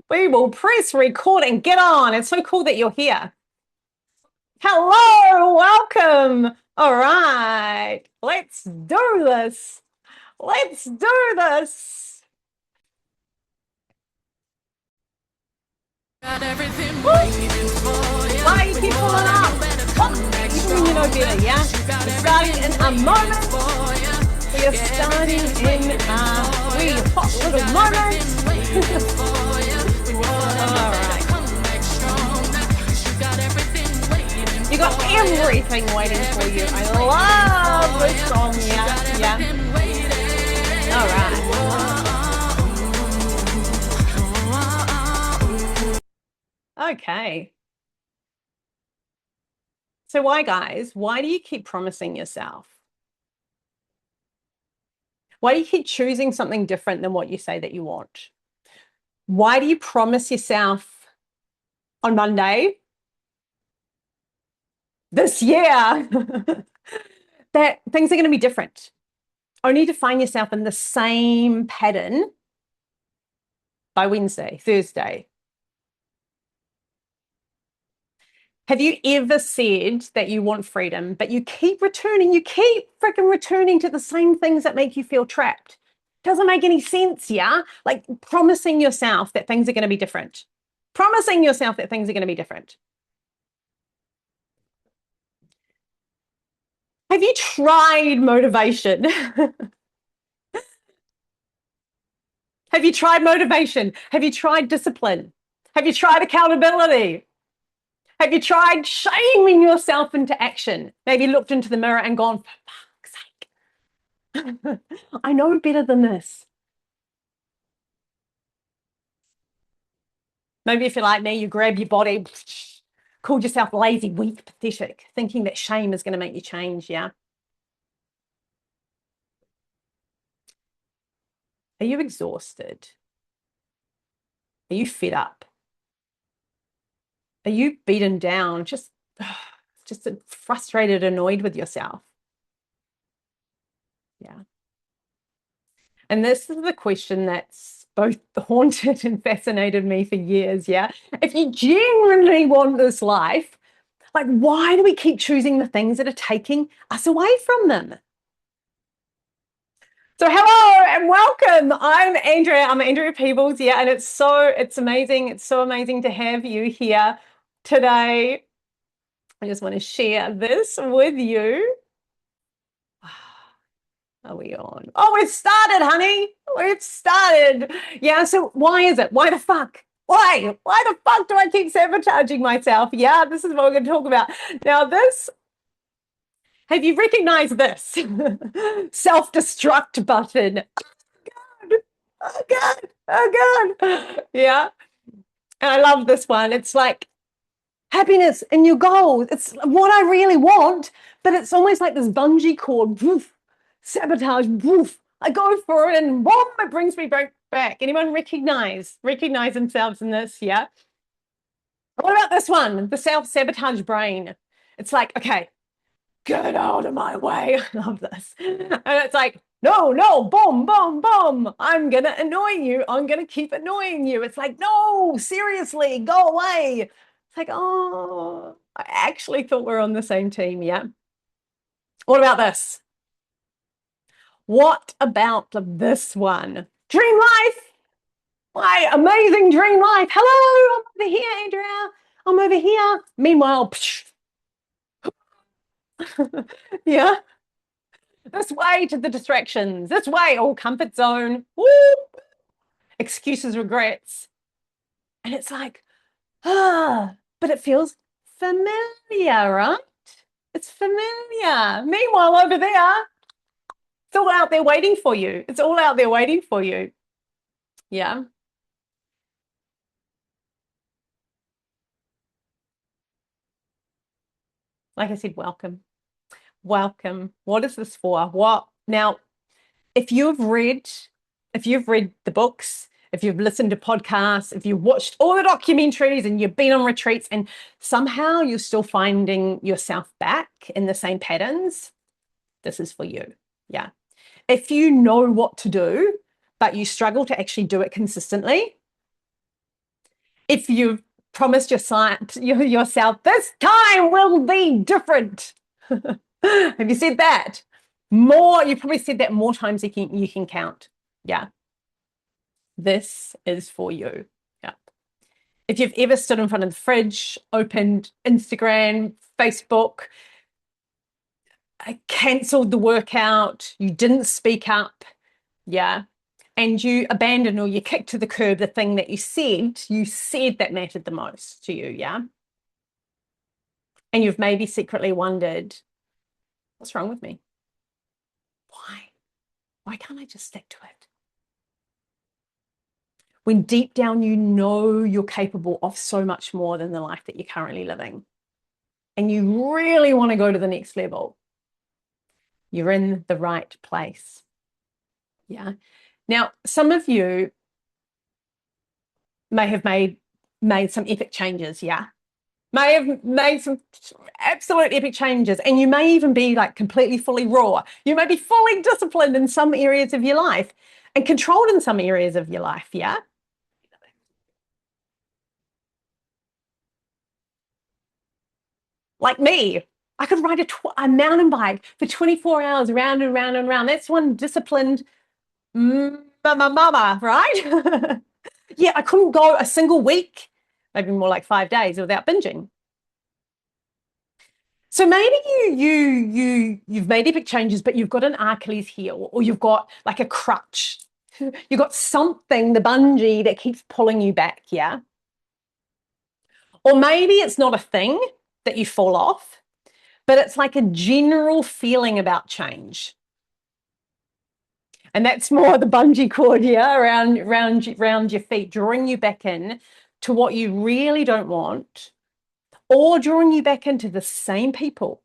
We will press record and get on. It's so cool that you're here. Hello, welcome. All right, let's do this. Let's do this. Got everything waiting for you. Why you keep pulling up? You mean you know better, yeah? We're starting in a moment. We are starting in a wee hot little moment. All right. You got everything waiting for you. I love this song. Yeah. All right. Okay. So why, guys? Why do you keep promising yourself? Why do you keep choosing something different than what you say that you want? Why do you promise yourself on Monday this year that things are going to be different, only to find yourself in the same pattern by Wednesday, Thursday? Have you ever said that you want freedom, but you keep freaking returning to the same things that make you feel trapped? Doesn't make any sense, yeah? Like promising yourself that things are going to be different. Promising yourself that things are going to be different. Have you tried motivation? Have you tried motivation? Have you tried discipline? Have you tried accountability? Have you tried shaming yourself into action? Maybe looked into the mirror and gone, for fuck's sake, I know better than this. Maybe if you're like me, you grab your body, called yourself lazy, weak, pathetic, thinking that shame is going to make you change, yeah? Are you exhausted? Are you fed up? Are you beaten down? Just frustrated, annoyed with yourself? Yeah. And this is the question that's both haunted and fascinated me for years. Yeah. If you genuinely want this life, like, why do we keep choosing the things that are taking us away from them? So hello and welcome. I'm Andrea. I'm Andrea Peebles. Yeah. And it's amazing. It's so amazing to have you here today. I just want to share this with you. Are we on? Oh, we've started, honey. We've started. Yeah, so why is it? Why the fuck? Why? Why the fuck do I keep sabotaging myself? Yeah, this is what we're going to talk about. Now, have you recognized this? Self-destruct button. Oh, God. Oh, God. Yeah. And I love this one. It's like happiness and your goals. It's what I really want, but it's almost like this bungee cord. Woof, sabotage. Woof. I go for it and boom, it brings me back. Anyone recognize themselves in this? Yeah. What about this one? The self-sabotage brain. It's like, okay, get out of my way. I love this. And it's like, no, no, boom, boom, boom. I'm going to annoy you. I'm going to keep annoying you. It's like, no, seriously, go away. It's like, oh, I actually thought we are on the same team. Yeah. What about this? What about this one? Dream life. My amazing dream life. Hello, I'm over here, Andrea. I'm over here. Meanwhile, yeah. This way to the distractions. This way, all comfort zone. Woo! Excuses, regrets. And it's like, but it feels familiar, right? It's familiar. Meanwhile, over there, it's all out there waiting for you. It's all out there waiting for you. Yeah. Like I said, welcome. Welcome. What is this for? What now? If you've read the books, if you've listened to podcasts, if you've watched all the documentaries and you've been on retreats and somehow you're still finding yourself back in the same patterns, this is for you. Yeah. If you know what to do, but you struggle to actually do it consistently, If you've promised yourself, this time will be different. Have you said that? More, you probably said that more times than you can count. Yeah. This is for you. Yeah. If you've ever stood in front of the fridge, opened Instagram, Facebook, cancelled the workout, you didn't speak up, yeah, and you abandoned or you kicked to the curb the thing that you said that mattered the most to you, yeah, and you've maybe secretly wondered, what's wrong with me? Why can't I just stick to it? When deep down you know you're capable of so much more than the life that you're currently living, and you really want to go to the next level, you're in the right place. Yeah. Now, some of you may have made some epic changes, yeah. May have made some absolute epic changes, and you may even be like completely fully raw. You may be fully disciplined in some areas of your life and controlled in some areas of your life, yeah. Like me, I could ride a mountain bike for 24 hours round and round and round. That's one disciplined mama, right? Yeah, I couldn't go a single week, maybe more like 5 days without binging. So maybe you've made epic changes, but you've got an Achilles heel, or you've got like a crutch. You've got something, the bungee that keeps pulling you back, yeah? Or maybe it's not a thing that you fall off, but it's like a general feeling about change. And that's more the bungee cord, yeah, around your feet, drawing you back in to what you really don't want, or drawing you back into the same people,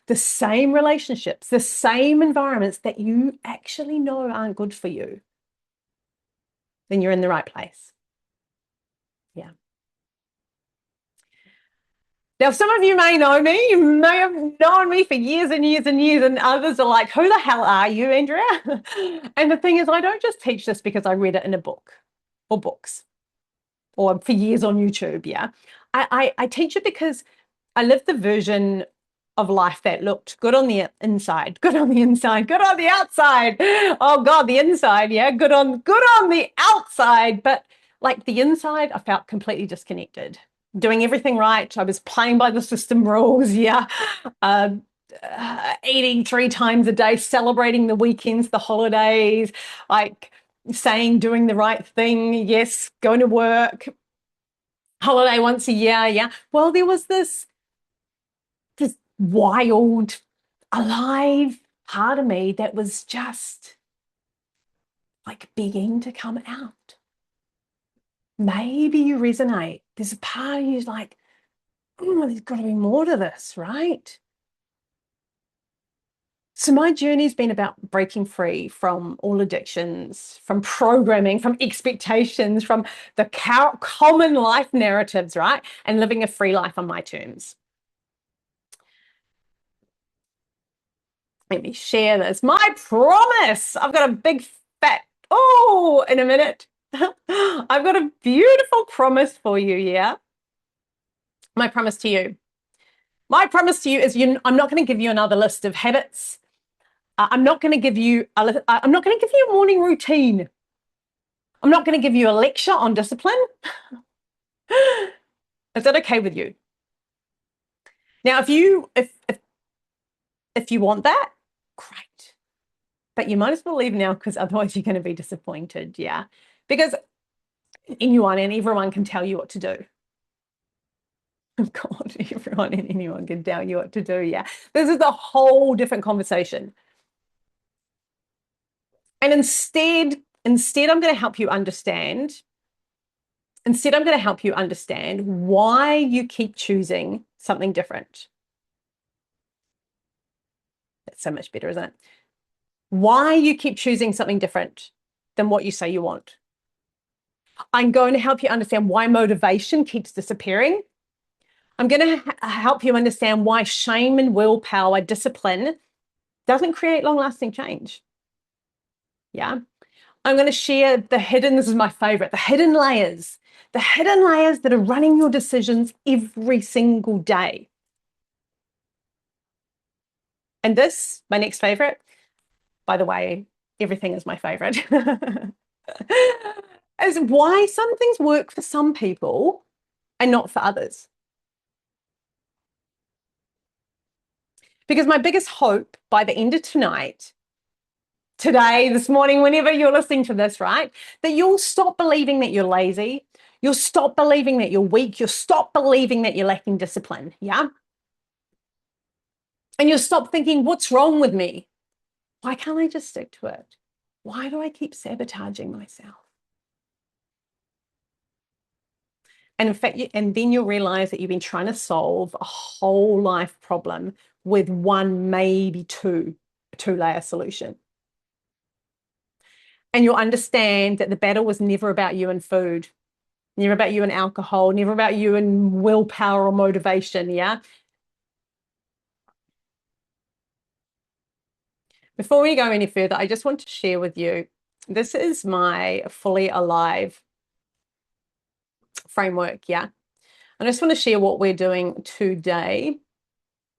the same relationships, the same environments that you actually know aren't good for you. Then you're in the right place. Yeah. Now, some of you may know me, you may have known me for years and years and years, and others are like, who the hell are you, Andrea? And the thing is, I don't just teach this because I read it in a book or books or for years on YouTube. Yeah. I teach it because I lived the version of life that looked good on the inside, good on the inside, good on the outside. Oh God, the inside, yeah, good on the outside. But like the inside, I felt completely disconnected. Doing everything right. I was playing by the system rules, yeah. Uh, Eating 3 times a day, celebrating the weekends, the holidays, like saying, doing the right thing, yes, going to work, holiday once a year, yeah. Well, there was this wild, alive part of me that was just like begging to come out. Maybe you resonate. There's a part of you like, oh, there's got to be more to this, right? So my journey's been about breaking free from all addictions, from programming, from expectations, from the common life narratives, right? And living a free life on my terms. Let me share this. My promise. I've got a big fat, oh, in a minute. I've got a beautiful promise for you, yeah? My promise to you. My promise to you is I'm not going to give you another list of habits. I'm not going to give you I'm not going to give you a morning routine. I'm not going to give you a lecture on discipline. Is that okay with you? Now, if you want that, great. But you might as well leave now because otherwise you're going to be disappointed. Yeah. Because anyone and everyone can tell you what to do. God, everyone and anyone can tell you what to do. Yeah. This is a whole different conversation. And instead, I'm going to help you understand. Instead, I'm going to help you understand why you keep choosing something different. That's so much better, isn't it? Why you keep choosing something different than what you say you want. I'm going to help you understand why motivation keeps disappearing. I'm going to help you understand why shame and willpower, discipline, doesn't create long-lasting change. Yeah. I'm going to share this is my favorite, the hidden layers the hidden layers that are running your decisions every single day. And this, my next favorite, by the way, everything is my favorite, is why some things work for some people and not for others. Because my biggest hope by the end of tonight, today, this morning, whenever you're listening to this, right, that you'll stop believing that you're lazy. You'll stop believing that you're weak. You'll stop believing that you're lacking discipline. Yeah. And you'll stop thinking, what's wrong with me? Why can't I just stick to it? Why do I keep sabotaging myself? And in fact, and then you'll realize that you've been trying to solve a whole life problem with one, maybe two-layer solution. And you'll understand that the battle was never about you and food, never about you and alcohol, never about you and willpower or motivation. Yeah. Before we go any further, I just want to share with you, this is my fully alive framework. Yeah. I just want to share what we're doing today.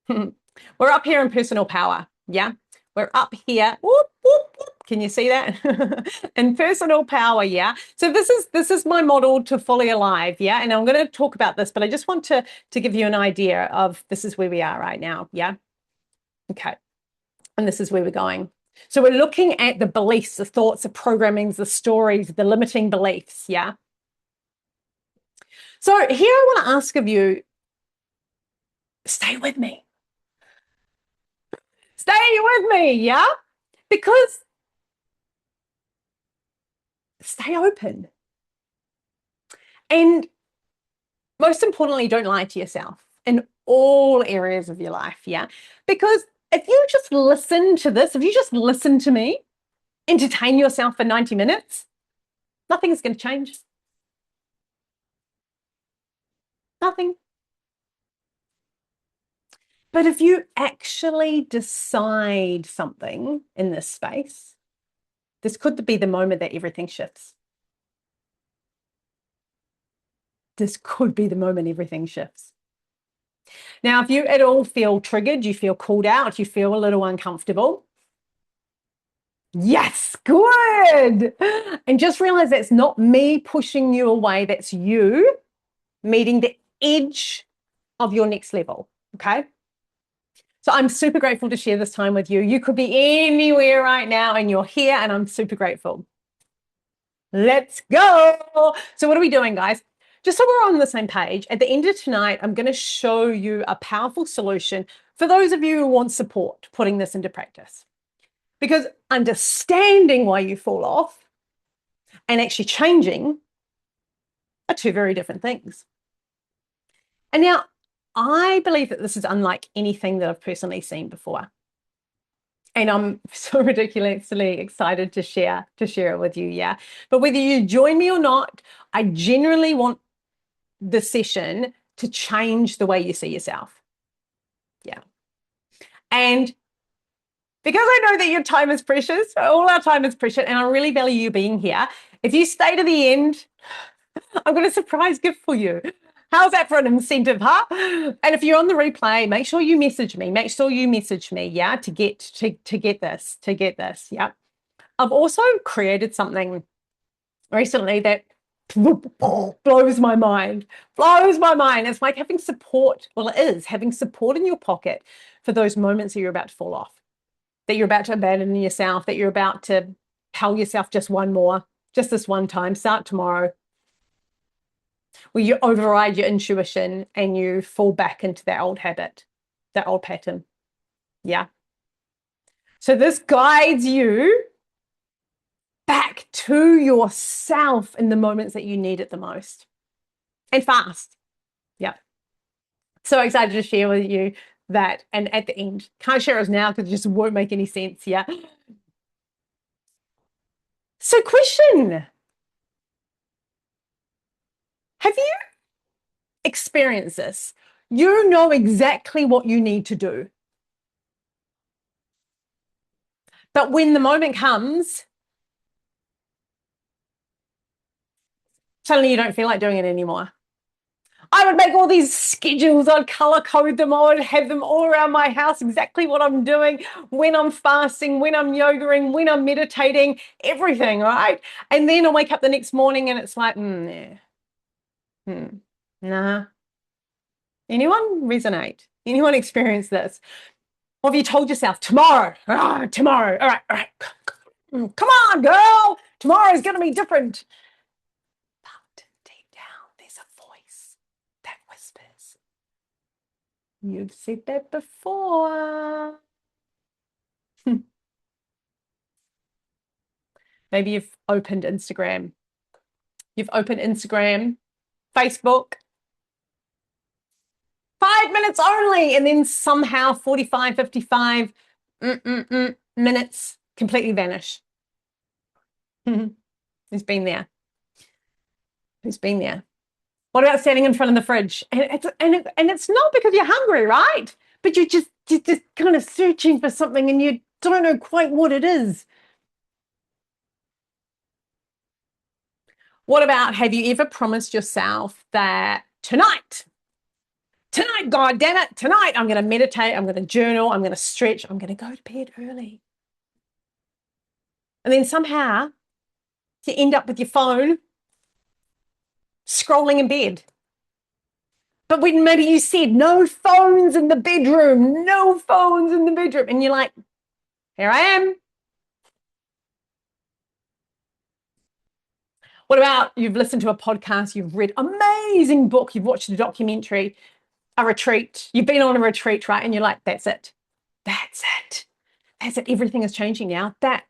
We're up here in personal power. Yeah. We're up here. Whoop, whoop, whoop. Can you see that? In personal power. Yeah. So this is my model to fully alive. Yeah. And I'm going to talk about this, but I just want to give you an idea of this is where we are right now. Yeah. Okay. And this is where we're going. So we're looking at the beliefs, the thoughts, the programmings, the stories, the limiting beliefs. Yeah. So here I want to ask of you, stay with me. Stay with me, yeah? Because stay open. And most importantly, don't lie to yourself in all areas of your life, yeah? Because if you just listen to this, if you just listen to me, entertain yourself for 90 minutes, nothing's going to change. Nothing. But if you actually decide something in this space, this could be the moment that everything shifts. This could be the moment everything shifts. Now, if you at all feel triggered, you feel called out, you feel a little uncomfortable, yes, good. And just realize that's not me pushing you away, that's you meeting the edge of your next level, okay? So I'm super grateful to share this time with you. You could be anywhere right now and you're here, and I'm super grateful. Let's go. So what are we doing, guys? Just so we're on the same page, at the end of tonight, I'm going to show you a powerful solution for those of you who want support putting this into practice. Because understanding why you fall off and actually changing are two very different things. And now, I believe that this is unlike anything that I've personally seen before. And I'm so ridiculously excited to share it with you, yeah. But whether you join me or not, I genuinely want the session to change the way you see yourself. Yeah. And because I know that your time is precious, all our time is precious, and I really value you being here, if you stay to the end, I've got a surprise gift for you. How's that for an incentive, huh? And if you're on the replay, make sure you message me. Make sure you message me, yeah, to get this, yeah. I've also created something recently that blows my mind. It's like having support. Well, it is having support in your pocket for those moments that you're about to fall off, that you're about to abandon yourself, that you're about to tell yourself just this one time, start tomorrow, where you override your intuition and you fall back into that old habit, that old pattern. Yeah. So this guides you back to yourself in the moments that you need it the most, and fast. Yeah. So excited to share with you that. And at the end, can't share it now because it just won't make any sense. Yeah. So question, have you experienced this? You know exactly what you need to do. But when the moment comes, Suddenly you don't feel like doing it anymore. I would make all these schedules. I'd color code them. I would have them all around my house, exactly what I'm doing, when I'm fasting, when I'm yogaing, when I'm meditating, everything, right? And then I wake up the next morning and it's like, yeah. Nah. Anyone resonate? Anyone experience this? Or have you told yourself, tomorrow, tomorrow, all right, come on, girl, tomorrow's going to be different. But deep down, there's a voice that whispers. You've said that before. Maybe you've opened Instagram. You've opened Instagram, Facebook, 5 minutes only, and then somehow 45, 55 minutes completely vanish. Who's been there? Who's been there? What about standing in front of the fridge? And it's not because you're hungry, right? But you're just kind of searching for something and you don't know quite what it is. What about, have you ever promised yourself that tonight, God damn it, tonight I'm going to meditate, I'm going to journal, I'm going to stretch, I'm going to go to bed early. And then somehow you end up with your phone scrolling in bed. But when maybe you said no phones in the bedroom, no phones in the bedroom, and you're like, here I am. What about you've listened to a podcast, you've read amazing book, you've watched a documentary, a retreat, you've been on a retreat, right? And you're like, that's it. That's it. That's it. Everything is changing now. That's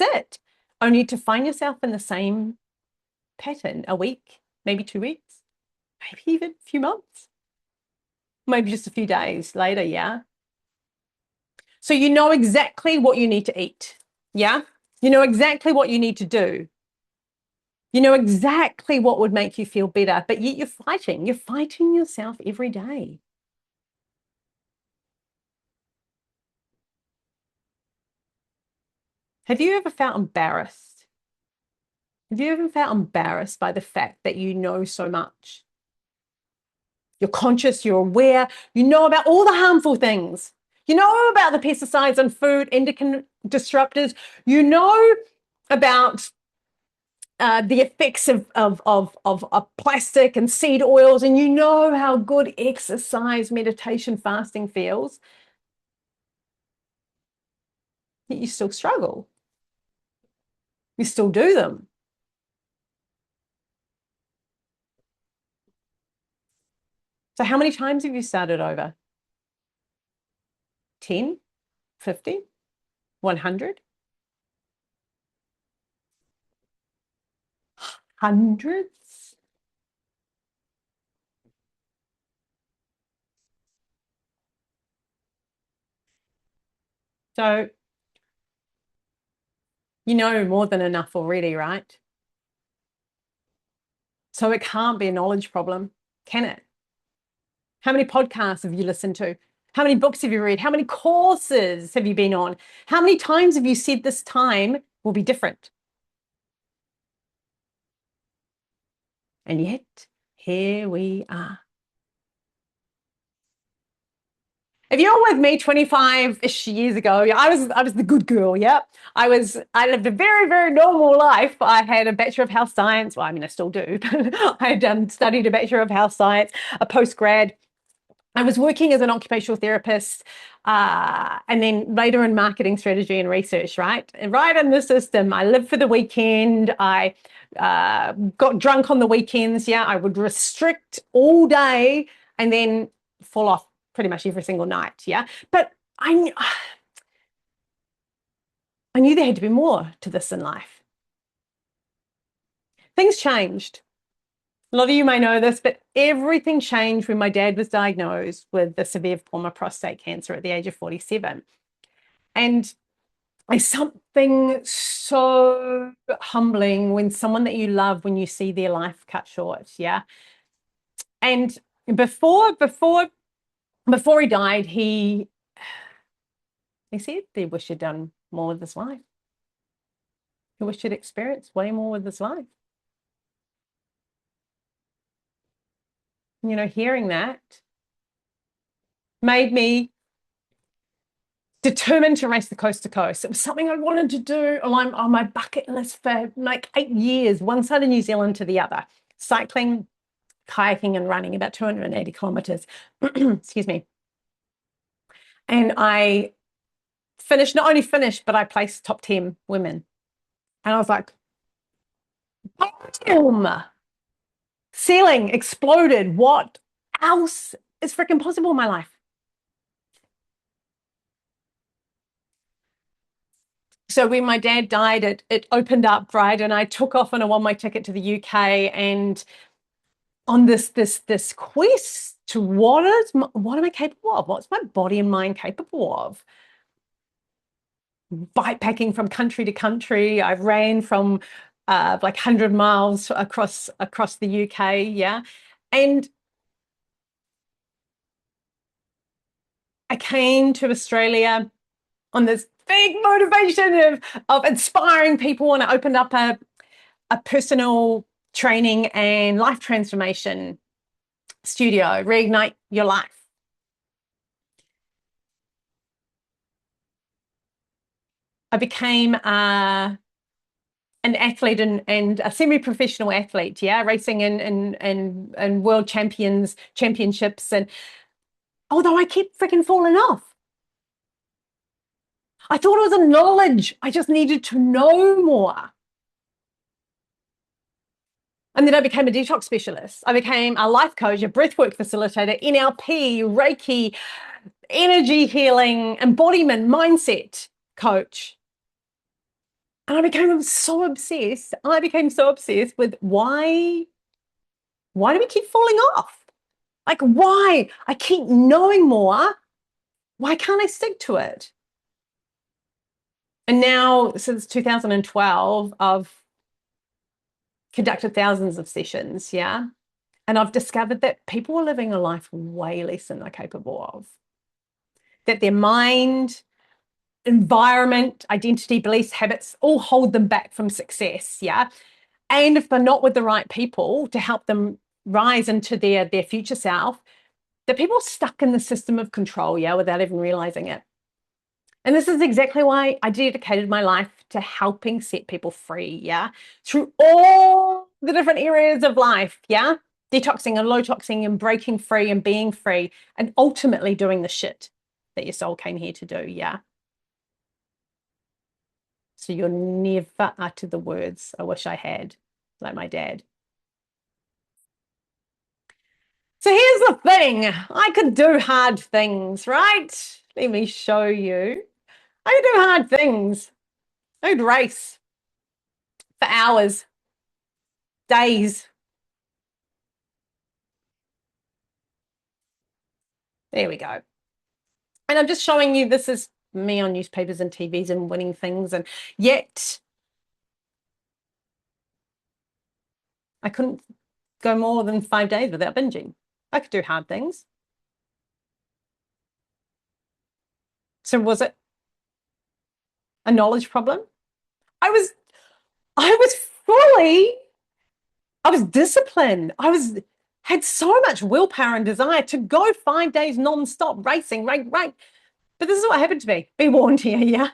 it. Only to find yourself in the same pattern a week, maybe 2 weeks, maybe even a few months, maybe just a few days later, yeah? So you know exactly what you need to eat, yeah? You know exactly what you need to do. You know exactly what would make you feel better, but yet you're fighting. You're fighting yourself every day. Have you ever felt embarrassed? Have you ever felt embarrassed by the fact that you know so much? You're conscious, you're aware, you know about all the harmful things. You know about the pesticides in food, endocrine disruptors. You know about the effects of plastic and seed oils, and you know how good exercise, meditation, fasting feels, yet you still struggle. You still do them. So how many times have you started over? 10, 50, 100, hundreds? So you know more than enough already, right? So it can't be a knowledge problem, can it? How many podcasts have you listened to? How many books have you read? How many courses have you been on? How many times have you said this time will be different? And yet, here we are. If you're with me 25-ish years ago, yeah, I was the good girl, yeah. I lived a very, very normal life. I had a Bachelor of Health Science. Well, I mean, I still do, but I had studied a Bachelor of Health Science, a postgrad. I was working as an occupational therapist, and then later in marketing strategy and research, right? And right in the system, I lived for the weekend. I got drunk on the weekends. Yeah, I would restrict all day and then fall off pretty much every single night. Yeah, but I knew there had to be more to this in life. Things changed. A lot of you may know this, but everything changed when my dad was diagnosed with the severe form of prostate cancer at the age of 47. And it's something so humbling when someone that you love, when you see their life cut short. Yeah. And before he died, he said he wished he'd done more with his life. He wished he'd experienced way more with his life. Hearing that made me determined to race the coast to coast. It was something I wanted to do on my bucket list for like 8 years, one side of New Zealand to the other, cycling, kayaking, and running about 280 kilometers. Excuse me. And I finished, not only finished, but I placed top 10 women. And I was like, boom, ceiling exploded. What else is freaking possible in my life? So when my dad died, it opened up, right? And I took off on a one-way ticket to the UK and on this quest to what am I capable of? What's my body and mind capable of? Bikepacking from country to country. I ran from like 100 miles across the UK, yeah. And I came to Australia on this big motivation of inspiring people, and I opened up a personal training and life transformation studio, Reignite Your Life. I became an athlete and a semi-professional athlete, yeah, racing in world championships. And although I kept freaking falling off, I thought it was a knowledge. I just needed to know more. And then I became a detox specialist. I became a life coach, a breathwork facilitator, NLP, Reiki, energy healing, embodiment, mindset coach. And I became so obsessed. I became so obsessed with why do we keep falling off? Like, why? I keep knowing more. Why can't I stick to it? And now, since 2012, I've conducted thousands of sessions, yeah? And I've discovered that people are living a life way less than they're capable of. That their mind, environment, identity, beliefs, habits all hold them back from success, yeah? And if they're not with the right people to help them rise into their future self, that people are stuck in the system of control, yeah, without even realizing it. And this is exactly why I dedicated my life to helping set people free, yeah, through all the different areas of life, yeah, detoxing and low toxing and breaking free and being free and ultimately doing the shit that your soul came here to do, yeah. So you'll never utter the words I wish I had, like my dad. So here's the thing. I could do hard things, right? Let me show you. I could do hard things. I could race for hours, days. There we go. And I'm just showing you this is me on newspapers and TVs and winning things. And yet I couldn't go more than 5 days without binging. I could do hard things. So was it a knowledge problem? I was I was fully I was disciplined. Had so much willpower and desire to go 5 days non-stop racing, right. But this is what happened to me. Be warned here, yeah.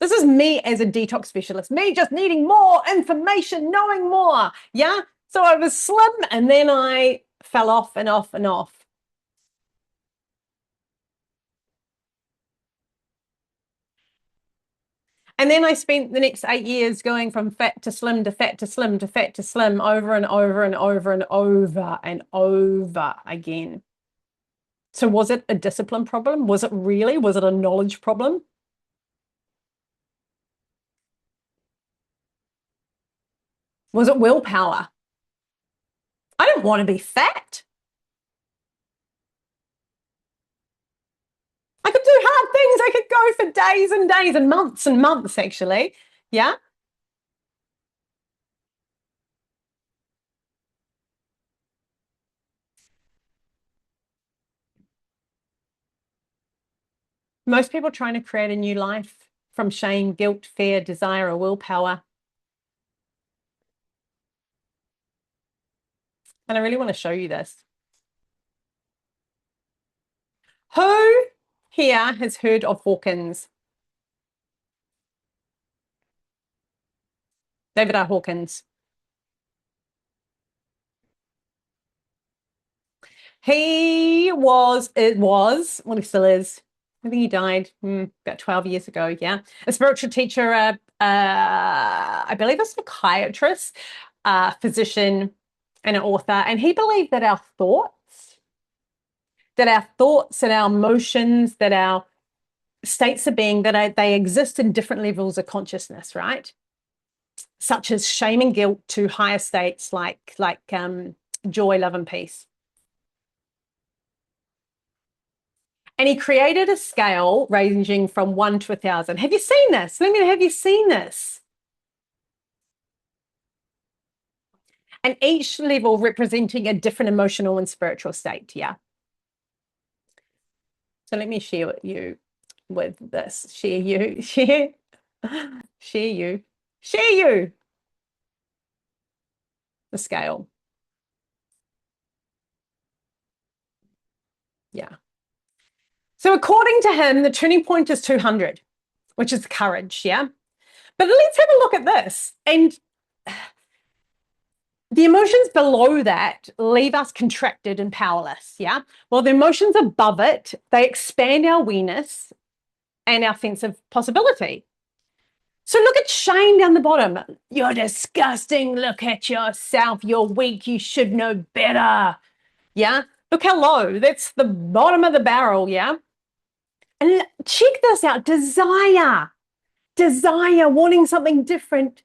This is me as a detox specialist, me just needing more information, knowing more, yeah. So I was slim and then I fell off and off and off. And then I spent the next 8 years going from fat to slim to fat to slim to fat to slim over and over and over and over and over again. So was it a discipline problem? Was it really? Was it a knowledge problem? Was it willpower? I don't want to be fat. I could do hard things. I could go for days and days and months, actually. Yeah. Most people trying to create a new life from shame, guilt, fear, desire, or willpower. And I really want to show you this. Who here has heard of Hawkins? David R. Hawkins. Well, he still is. I think he died about 12 years ago. Yeah. A spiritual teacher, I believe a psychiatrist, physician, and an author. And he believed that our thoughts and our emotions, that our states of being, they exist in different levels of consciousness, right? Such as shame and guilt to higher states like joy, love, and peace. And he created a scale ranging from 1 to 1,000. Have you seen this? Let me know, have you seen this? And each level representing a different emotional and spiritual state. Yeah. So let me share you with this. Share you. The scale. Yeah. So according to him, the turning point is 200, which is courage. Yeah. But let's have a look at this. And the emotions below that leave us contracted and powerless. Yeah. Well, the emotions above it, they expand our awareness and our sense of possibility. So look at shame down the bottom. You're disgusting. Look at yourself. You're weak. You should know better. Yeah. Look how low. That's the bottom of the barrel. Yeah. And check this out. Desire, wanting something different.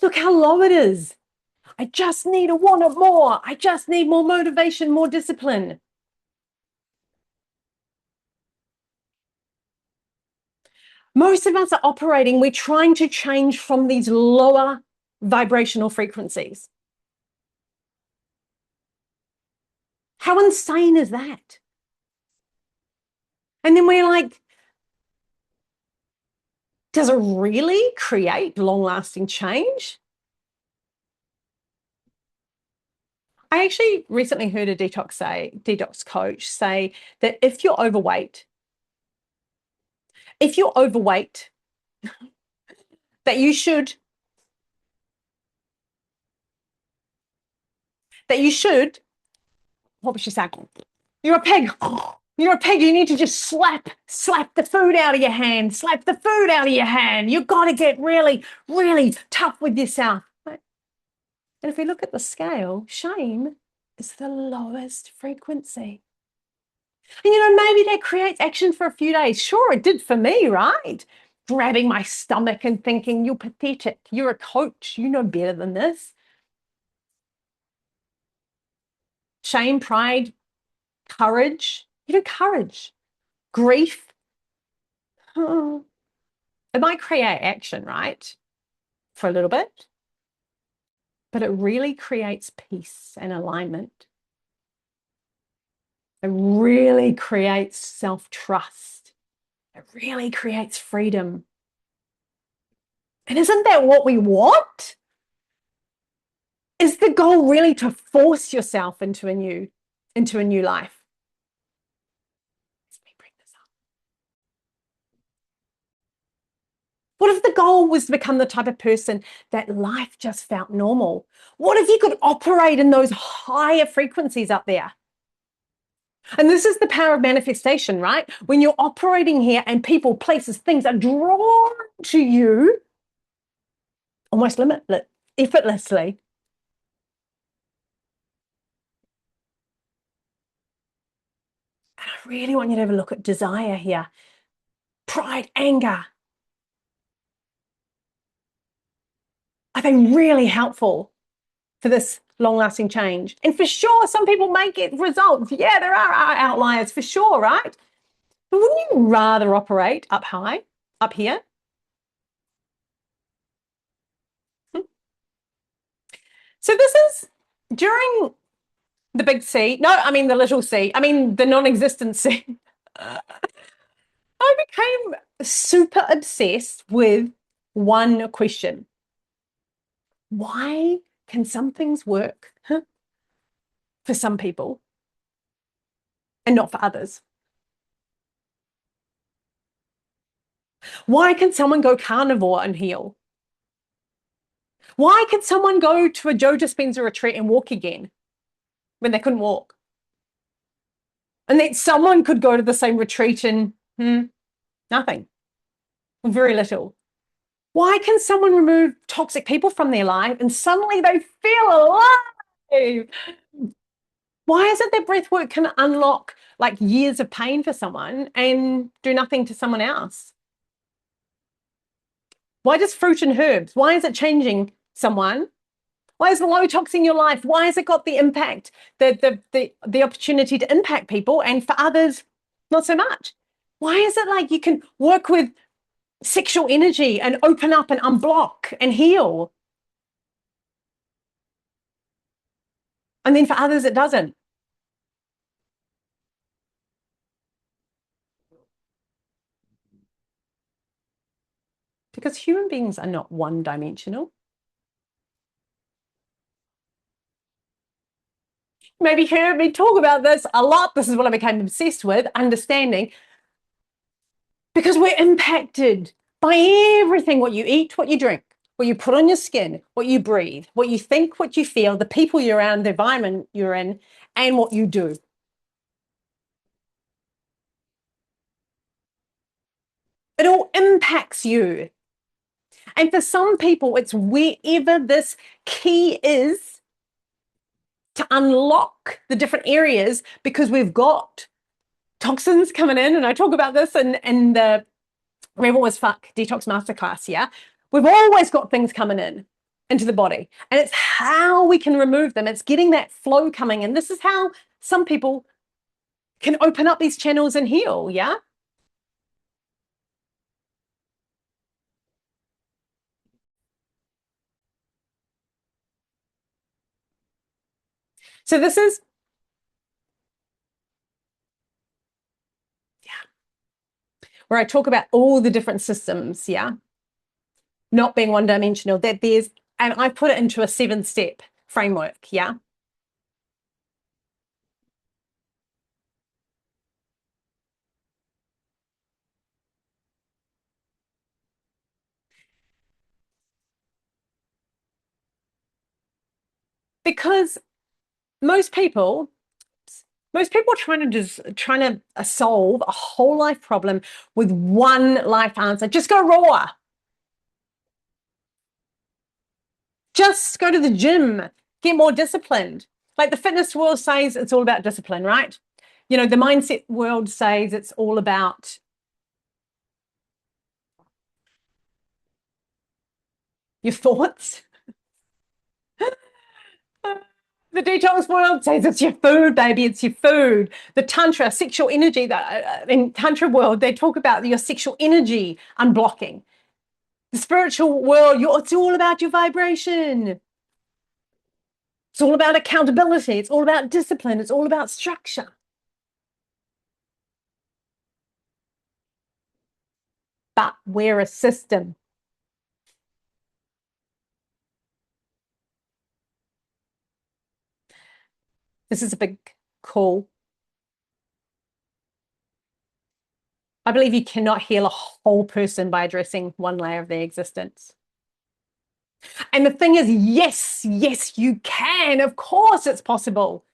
Look how low it is. I just need to want it more. I just need more motivation, more discipline. Most of us are operating, we're trying to change from these lower vibrational frequencies. How insane is that? And then we're like, does it really create long-lasting change? I actually recently heard a detox coach say that if you're overweight, that you should, what was she saying? You're a pig. You're a pig. You need to just slap the food out of your hand. Slap the food out of your hand. You've got to get really, really tough with yourself. And if we look at the scale, shame is the lowest frequency. And maybe that creates action for a few days. Sure, it did for me, right? Grabbing my stomach and thinking, you're pathetic. You're a coach. You know better than this. Shame, pride, courage. Courage, grief. Oh, it might create action, right? For a little bit. But it really creates peace and alignment. It really creates self-trust. It really creates freedom. And isn't that what we want? Is the goal really to force yourself into a new life? Let me bring this up. What if the goal was to become the type of person that life just felt normal? What if you could operate in those higher frequencies up there? And this is the power of manifestation, right? When you're operating here and people, places, things are drawn to you almost effortlessly. And I really want you to have a look at desire here. Pride, anger. Are they really helpful for this long-lasting change? And for sure, some people make it results. Yeah, there are outliers for sure, right? But wouldn't you rather operate up high, up here? So this is during the big C. No, I mean the little c. I mean the non-existent C. I became super obsessed with one question. Why can some things work for some people and not for others? Why can someone go carnivore and heal? Why can someone go to a Joe Dispenza retreat and walk again when they couldn't walk? And then someone could go to the same retreat and nothing, very little. Why can someone remove toxic people from their life and suddenly they feel alive? Why is it that breath work can unlock like years of pain for someone and do nothing to someone else? Why does fruit and herbs? Why is it changing someone? Why is low tox in your life? Why has it got the impact, the opportunity to impact people, and for others, not so much? Why is it like you can work with sexual energy and open up and unblock and heal? And then for others, it doesn't. Because human beings are not one-dimensional. Maybe heard me talk about this a lot. This is what I became obsessed with, understanding. Because we're impacted by everything, what you eat, what you drink, what you put on your skin, what you breathe, what you think, what you feel, the people you're around, the environment you're in, and what you do. It all impacts you. And for some people, it's wherever this key is to unlock the different areas, because we've got toxins coming in. And I talk about this in the Rebel as Fuck Detox Masterclass. Yeah. We've always got things coming in into the body, and it's how we can remove them. It's getting that flow coming. And this is how some people can open up these channels and heal. Yeah. So this is, where I talk about all the different systems, yeah, not being one-dimensional, that there's, and I put it into a 7-step framework, yeah. Because most people are trying to solve a whole life problem with one life answer. Just go raw. Just go to the gym, get more disciplined. Like the fitness world says it's all about discipline, right? You know, the mindset world says it's all about your thoughts. The detox world says it's your food, baby. It's your food. The tantra, sexual energy, in tantra world, they talk about your sexual energy unblocking. The spiritual world, it's all about your vibration. It's all about accountability. It's all about discipline. It's all about structure. But we're a system. This is a big call. I believe you cannot heal a whole person by addressing one layer of their existence. And the thing is, yes, you can. Of course, it's possible.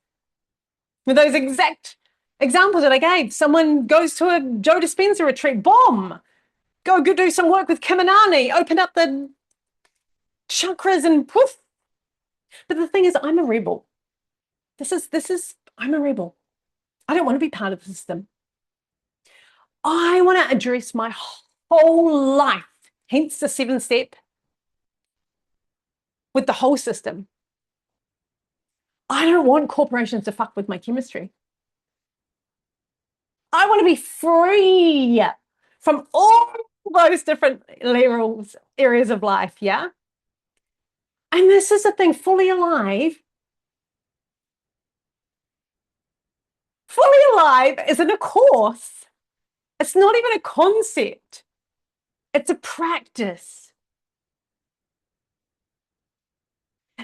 With those exact examples that I gave, someone goes to a Joe Dispenza retreat, boom, go do some work with Kiminani, open up the chakras and poof. But the thing is, I'm a rebel. I'm a rebel. I don't want to be part of the system. I want to address my whole life, hence the 7-step, with the whole system. I don't want corporations to fuck with my chemistry. I want to be free from all those different levels, areas of life, yeah? And this is the thing, fully alive. Fully alive isn't a course. It's not even a concept. It's a practice.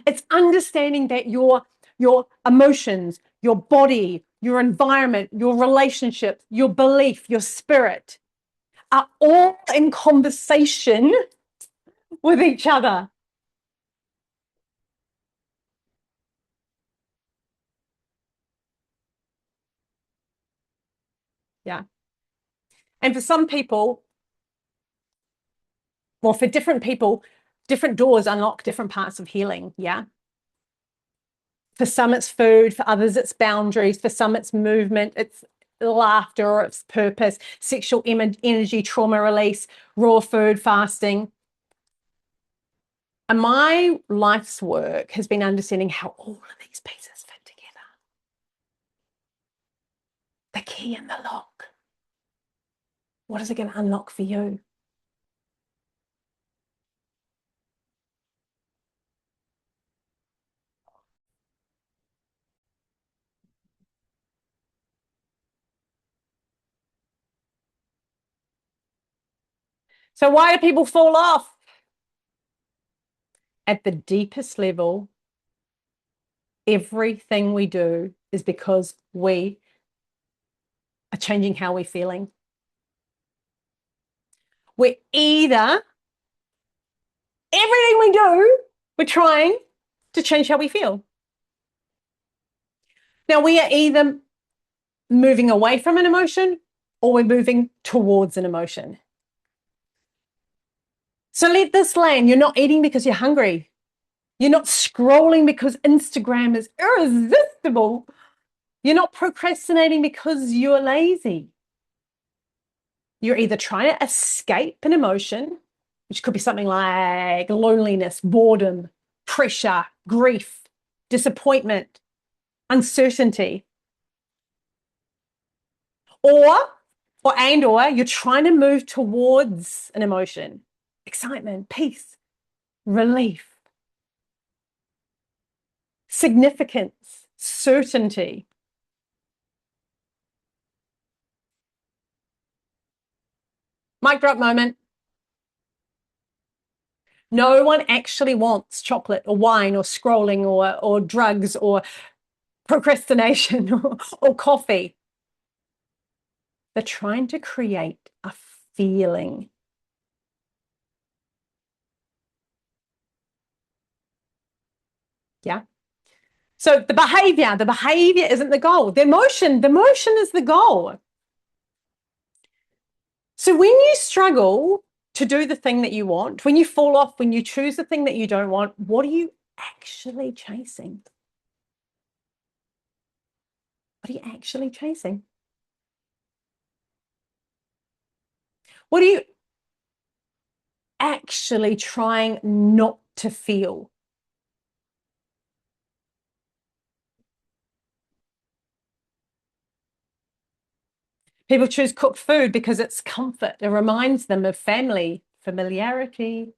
It's understanding that your your emotions, your body, your environment, your relationships, your belief, your spirit are all in conversation with each other. Yeah. And for some people, well, for different people, different doors unlock different parts of healing. Yeah. For some, it's food. For others, it's boundaries. For some, it's movement. It's laughter, or it's purpose, sexual energy, trauma release, raw food, fasting. And my life's work has been understanding how all of these pieces fit together. The key in the lock. What is it going to unlock for you? So why do people fall off? At the deepest level, everything we do is because we are changing how we're feeling. We're either, everything we do, we're trying to change how we feel. Now, we are either moving away from an emotion or we're moving towards an emotion. So let this land. You're not eating because you're hungry. You're not scrolling because Instagram is irresistible. You're not procrastinating because you're lazy. You're either trying to escape an emotion, which could be something like loneliness, boredom, pressure, grief, disappointment, uncertainty, or you're trying to move towards an emotion, excitement, peace, relief, significance, certainty. Mic drop moment. No one actually wants chocolate or wine or scrolling or drugs or procrastination or coffee. They're trying to create a feeling. Yeah. So the behavior isn't the goal. The emotion is the goal. So when you struggle to do the thing that you want, when you fall off, when you choose the thing that you don't want, what are you actually chasing? What are you actually chasing? What are you actually trying not to feel? People choose cooked food because it's comfort. It reminds them of family, familiarity.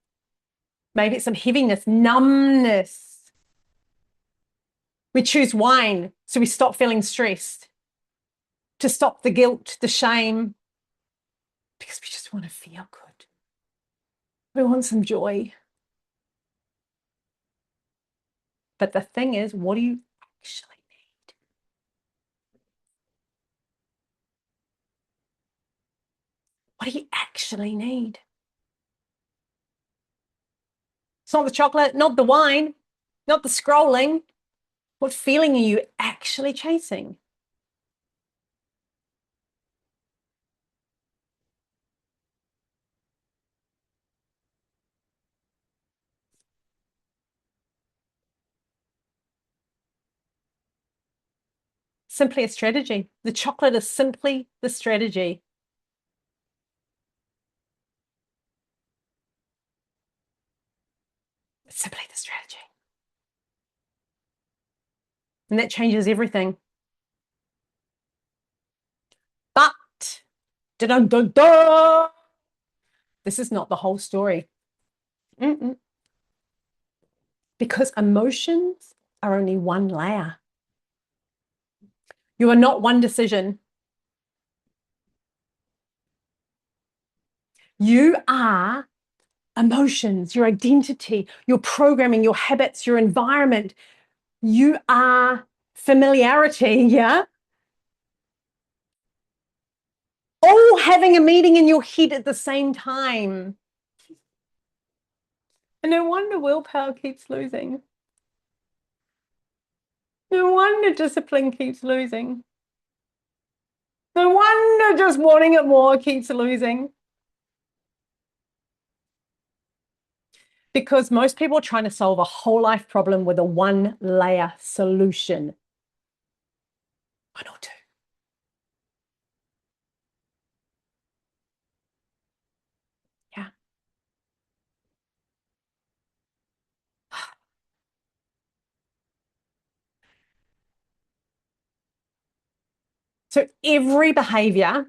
Maybe it's some heaviness, numbness. We choose wine so we stop feeling stressed, to stop the guilt, the shame, because we just want to feel good. We want some joy. But the thing is, what do you actually need? What do you actually need? It's not the chocolate, not the wine, not the scrolling. What feeling are you actually chasing? Simply a strategy. The chocolate is simply the strategy. It's simply the strategy. And that changes everything. But, dun, dun, dun, this is not the whole story. Mm-mm. Because emotions are only one layer. You are not one decision. You are emotions, your identity, your programming, your habits, your environment, You are familiarity, yeah? All having a meeting in your head at the same time. And no wonder willpower keeps losing. No wonder discipline keeps losing. No wonder just wanting it more keeps losing. Because most people are trying to solve a whole life problem with a one layer solution. One or two. Yeah. So every behavior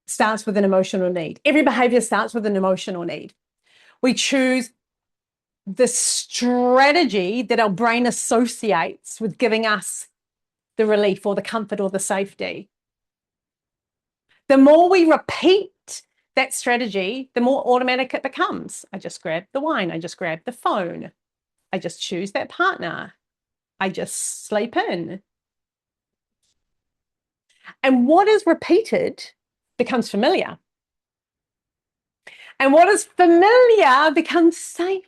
starts with an emotional need. Every behavior starts with an emotional need. We choose the strategy that our brain associates with giving us the relief or the comfort or the safety. The more we repeat that strategy, the more automatic it becomes. I just grab the wine. I just grab the phone. I just choose that partner. I just sleep in. And what is repeated becomes familiar. And what is familiar becomes safe.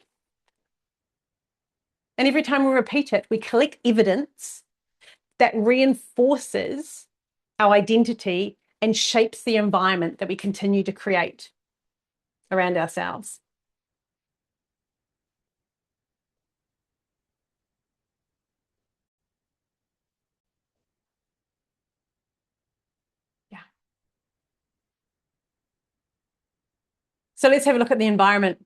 And every time we repeat it, we collect evidence that reinforces our identity and shapes the environment that we continue to create around ourselves. Yeah. So let's have a look at the environment.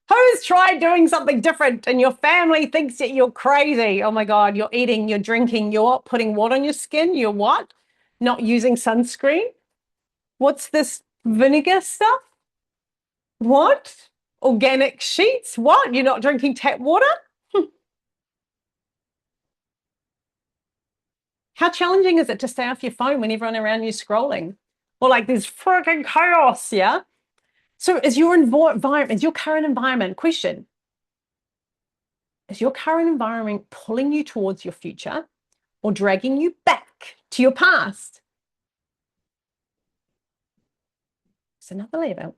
Who's tried doing something different and your family thinks that you're crazy? Oh my God, you're eating, you're drinking, you're putting what on your skin? You're what? Not using sunscreen? What's this vinegar stuff? What? Organic sheets? What? You're not drinking tap water? How challenging is it to stay off your phone when everyone around you is scrolling? Or like there's freaking chaos, yeah? So is your environment, is your current environment, question, is your current environment pulling you towards your future or dragging you back to your past? It's another level.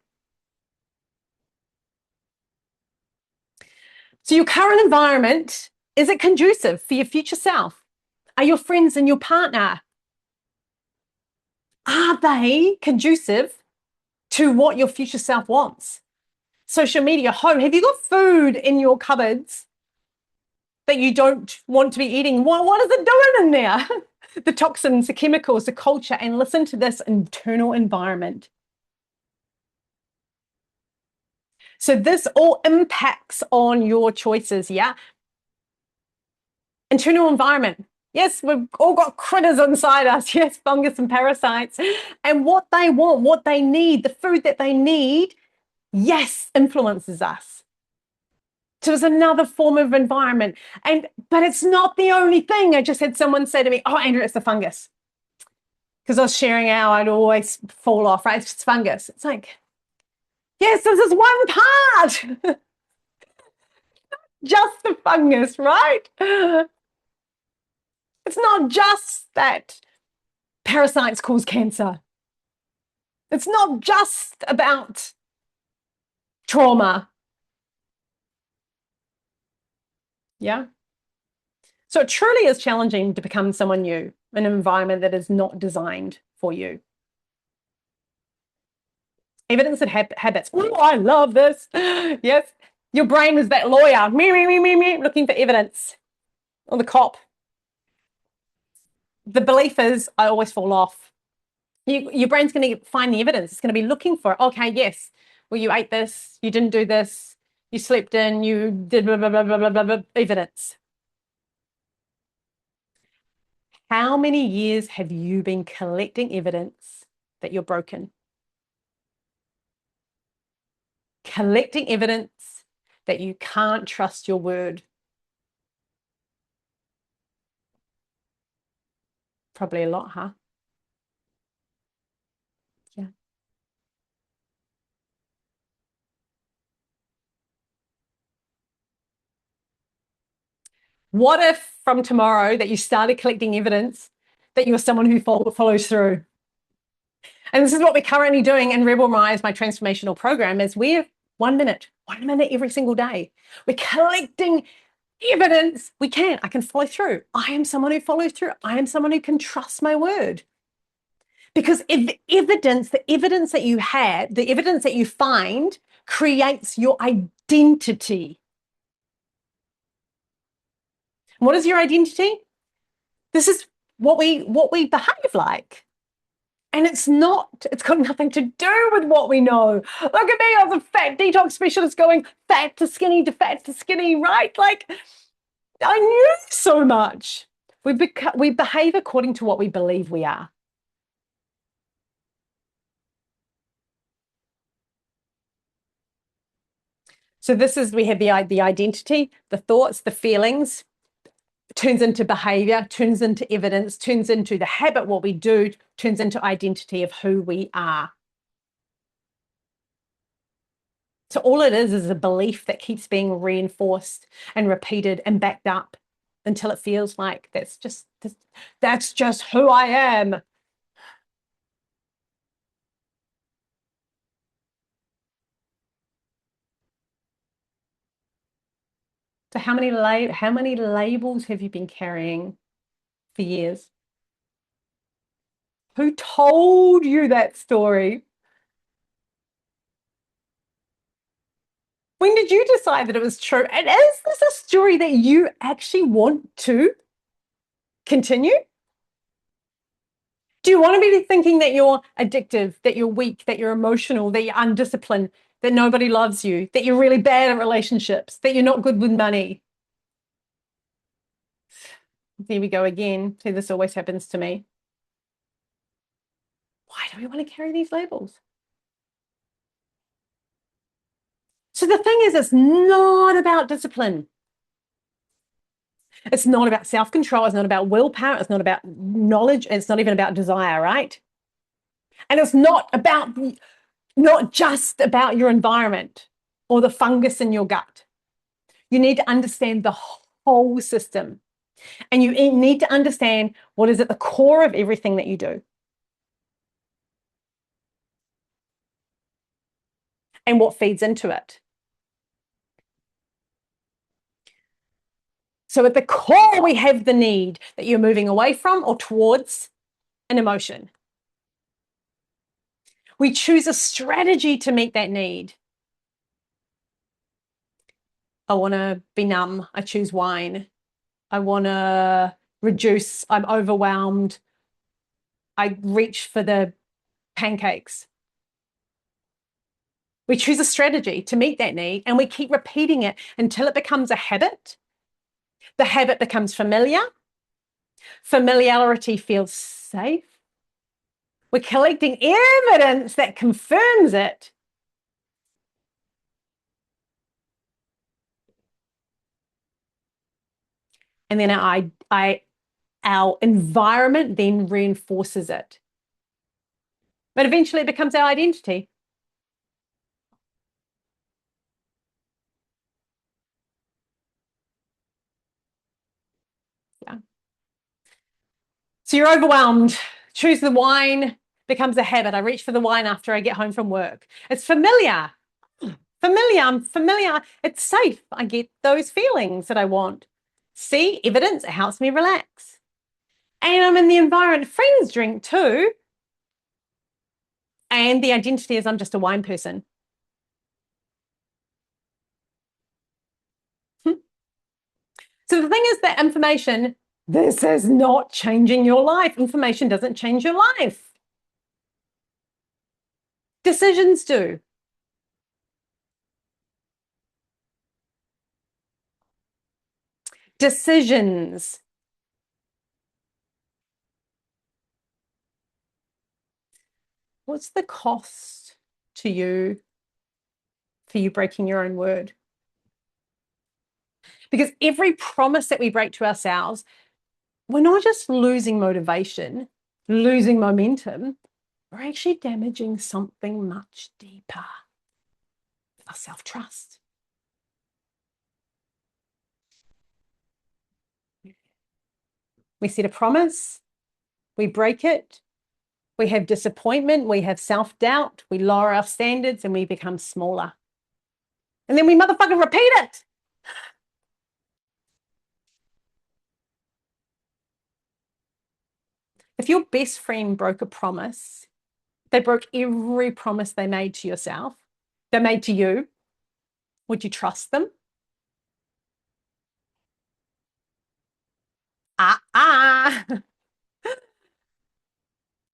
So your current environment, is it conducive for your future self? Are your friends and your partner, are they conducive to what your future self wants? Social media, home, have you got food in your cupboards that you don't want to be eating? What is it doing in there? The toxins, the chemicals, the culture, and listen to this internal environment. So this all impacts on your choices, yeah? Internal environment. Yes, we've all got critters inside us. Yes, fungus and parasites. And what they want, what they need, the food that they need, yes, influences us. So it's another form of environment. But it's not the only thing. I just had someone say to me, oh, Andrew, it's the fungus. Because I was sharing how I'd always fall off, right? It's just fungus. It's like, yes, this is one part. Just the fungus, right? It's not just that parasites cause cancer. It's not just about trauma. Yeah. So it truly is challenging to become someone new in an environment that is not designed for you. Evidence and habits. Oh, I love this. Yes. Your brain is that lawyer, me, looking for evidence. Or the cop. The belief is I always fall off. Your brain's going to find the evidence. It's going to be looking for, okay, yes, well, you ate this, you didn't do this, you slept in, you did blah, blah, blah, blah, blah, blah, blah, evidence. How many years have you been collecting evidence that you're broken? Collecting evidence that you can't trust your word. Probably a lot, huh? Yeah. What if from tomorrow that you started collecting evidence that you're someone who follows through? And this is what we're currently doing in Rebel Rise, my transformational program, is we're 1 minute every single day. We're collecting evidence. I can follow through. I am someone who follows through. I am someone who can trust my word. Because the evidence that you have, the evidence that you find creates your identity. What is your identity? This is what we behave like. And it's got nothing to do with what we know. Look at me, I was a fat detox specialist going fat to skinny to fat to skinny, right? Like, I knew so much. We behave according to what we believe we are. So we have the identity, the thoughts, the feelings, turns into behavior, turns into evidence, turns into the habit, what we do, turns into identity of who we are. So all it is a belief that keeps being reinforced and repeated and backed up until it feels like that's just who I am. So how many labels have you been carrying for years? Who told you that story? When did you decide that it was true? And is this a story that you actually want to continue? Do you want to be thinking that you're addictive, that you're weak, that you're emotional, that you're undisciplined, that nobody loves you, that you're really bad at relationships, that you're not good with money? There we go again. See, this always happens to me. Why do we want to carry these labels? So the thing is, it's not about discipline. It's not about self-control. It's not about willpower. It's not about knowledge. It's not even about desire, right? And it's not just about your environment or the fungus in your gut. You need to understand the whole system. And you need to understand what is at the core of everything that you do. And what feeds into it. So at the core, we have the need that you're moving away from or towards an emotion. We choose a strategy to meet that need. I want to be numb. I choose wine. I want to reduce. I'm overwhelmed. I reach for the pancakes. We choose a strategy to meet that need and we keep repeating it until it becomes a habit. The habit becomes familiar. Familiarity feels safe. We're collecting evidence that confirms it. And then our environment then reinforces it. But eventually it becomes our identity. Yeah. So you're overwhelmed. Choose the wine, becomes a habit. I reach for the wine after I get home from work. It's familiar. Familiar. I'm familiar. It's safe. I get those feelings that I want. See, evidence, it helps me relax. And I'm in the environment. Friends drink too. And the identity is I'm just a wine person. So the thing is that information, this is not changing your life. Information doesn't change your life. Decisions do. Decisions. What's the cost to you for you breaking your own word? Because every promise that we break to ourselves, we're not just losing motivation, losing momentum, we're actually damaging something much deeper, our self-trust. We set a promise, we break it, we have disappointment, we have self-doubt, we lower our standards, and we become smaller. And then we motherfucking repeat it. If your best friend broke a promise, they broke every promise they made to yourself, they made to you, would you trust them?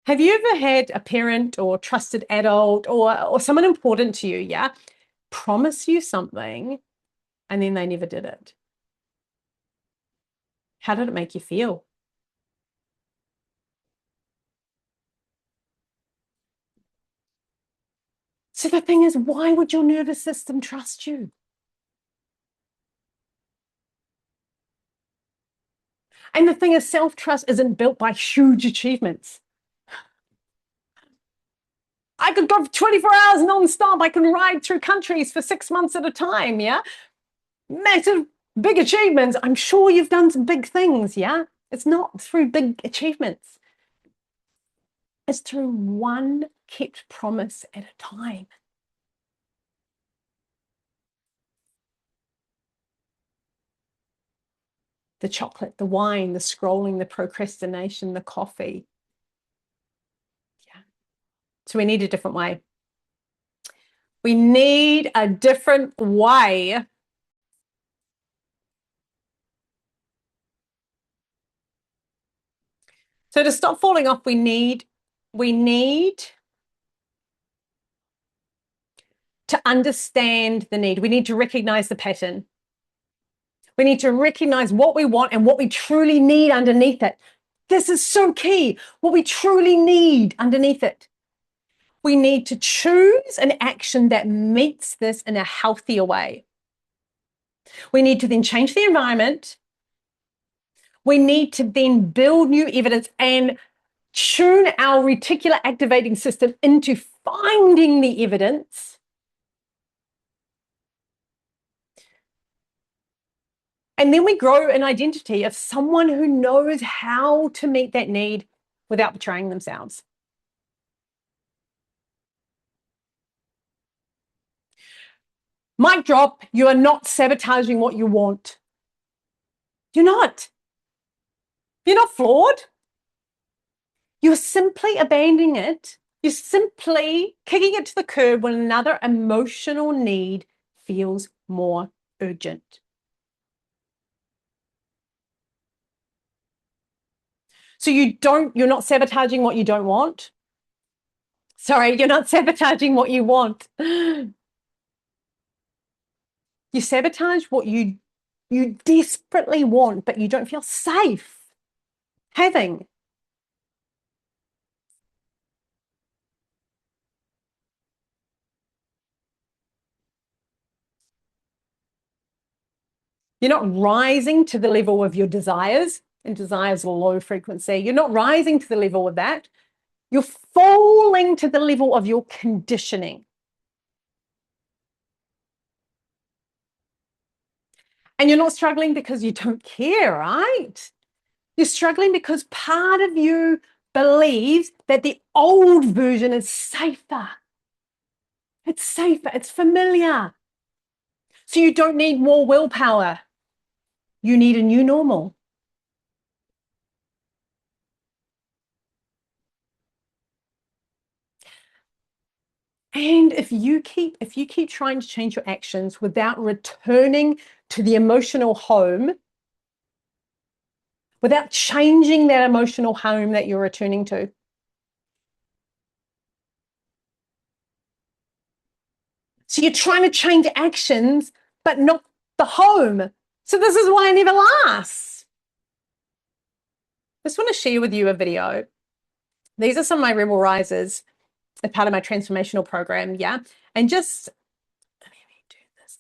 Have you ever had a parent or trusted adult or someone important to you, yeah, promise you something and then they never did it? How did it make you feel? So the thing is, why would your nervous system trust you? And the thing is, self-trust isn't built by huge achievements. I could go for 24 hours non-stop. I can ride through countries for 6 months at a time, yeah? Massive, big achievements. I'm sure you've done some big things, yeah? It's not through big achievements. It's through one kept promise at a time. The chocolate, the wine, the scrolling, the procrastination, the coffee. Yeah. So we need a different way. We need a different way. So to stop falling off, we need to understand the need. We need to recognize the pattern. We need to recognize what we want and what we truly need underneath it. This is so key. What we truly need underneath it. We need to choose an action that meets this in a healthier way. We need to then change the environment. We need to then build new evidence and tune our reticular activating system into finding the evidence. And then we grow an identity of someone who knows how to meet that need without betraying themselves. Mic drop, you are not sabotaging what you want. You're not. You're not flawed. You're simply abandoning it. You're simply kicking it to the curb when another emotional need feels more urgent. So you're not sabotaging what you don't want. Sorry, you're not sabotaging what you want. You sabotage what you desperately want, but you don't feel safe having. You're not rising to the level of your desires, and desires are low frequency. You're not rising to the level of that. You're falling to the level of your conditioning. And you're not struggling because you don't care, right? You're struggling because part of you believes that the old version is safer. It's safer, it's familiar. So you don't need more willpower. You need a new normal. And if you keep trying to change your actions without returning to the emotional home, without changing that emotional home that you're returning to, so you're trying to change actions, but not the home. So this is why it never lasts. I just want to share with you a video. These are some of my rebel risers as part of my transformational program, yeah? And just, let me do this.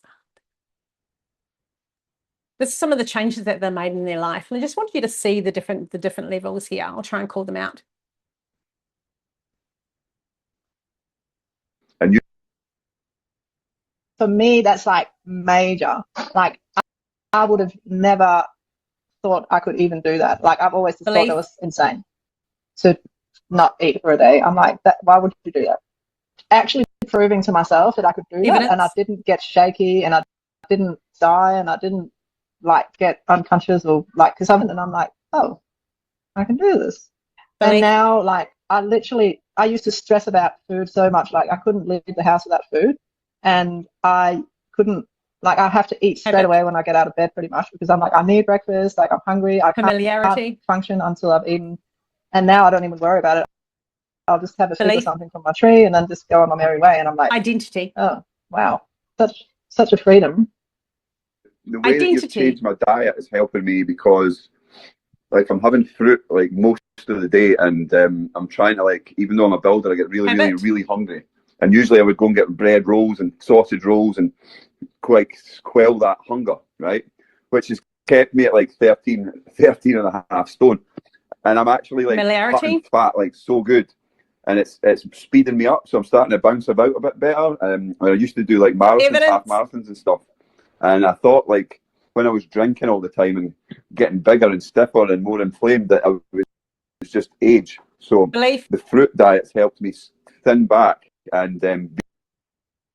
This is some of the changes that they made in their life. And I just want you to see the different levels here. I'll try and call them out. And you For me, that's like major. Like I would have never thought I could even do that. Like, I've always just thought it Belief. was insane to not eat for a day. I'm like, that, why would you do that? Actually proving to myself that I could do that, and I Evidence. didn't get shaky, and I didn't die, and I didn't like get unconscious or like, because and I'm like, oh, I can do this. And Belief. now, like, I used to stress about food so much, like I couldn't leave the house without food, and I couldn't, like, I have to eat straight Habit. away when I get out of bed, pretty much, because I'm like, I need breakfast, like I'm hungry, I can't Familiarity. function until I've eaten. And now I don't even worry about it. I'll just have a fig or Belief. something from my tree and then just go on my merry way. And I'm like, Identity. oh wow, such a freedom. The way that you've Identity. changed my diet is helping me because, like, I'm having fruit like most of the day, and I'm trying to, like, even though I'm a builder, I get really, really, Habit. really hungry. And usually I would go and get bread rolls and sausage rolls and quite quell that hunger, right? Which has kept me at like 13 and a half stone. And I'm actually like cutting Familiarity. fat like so good. And it's speeding me up, so I'm starting to bounce about a bit better. I used to do like marathons, half Evidence. marathons and stuff, and I thought, like, when I was drinking all the time and getting bigger and stiffer and more inflamed, that I was just age. So Belief. the fruit diet's helped me thin back and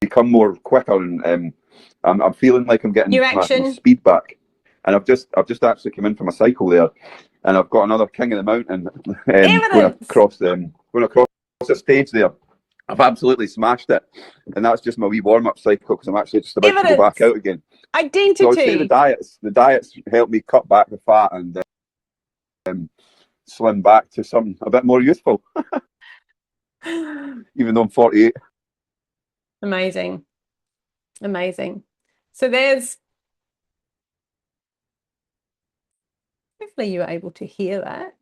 become more quicker, and I'm feeling like I'm getting New my action. speed back. And I've just actually come in from a cycle there, and I've got another king of the mountain Evidence. going across the stage there. I've absolutely smashed it, and that's just my wee warm-up cycle because I'm actually just about to go back Evidence. out again. So I would say the Identity. diets helped me cut back the fat and slim back to something a bit more youthful, even though I'm 48. Amazing. Amazing. So there's, hopefully you were able to hear that.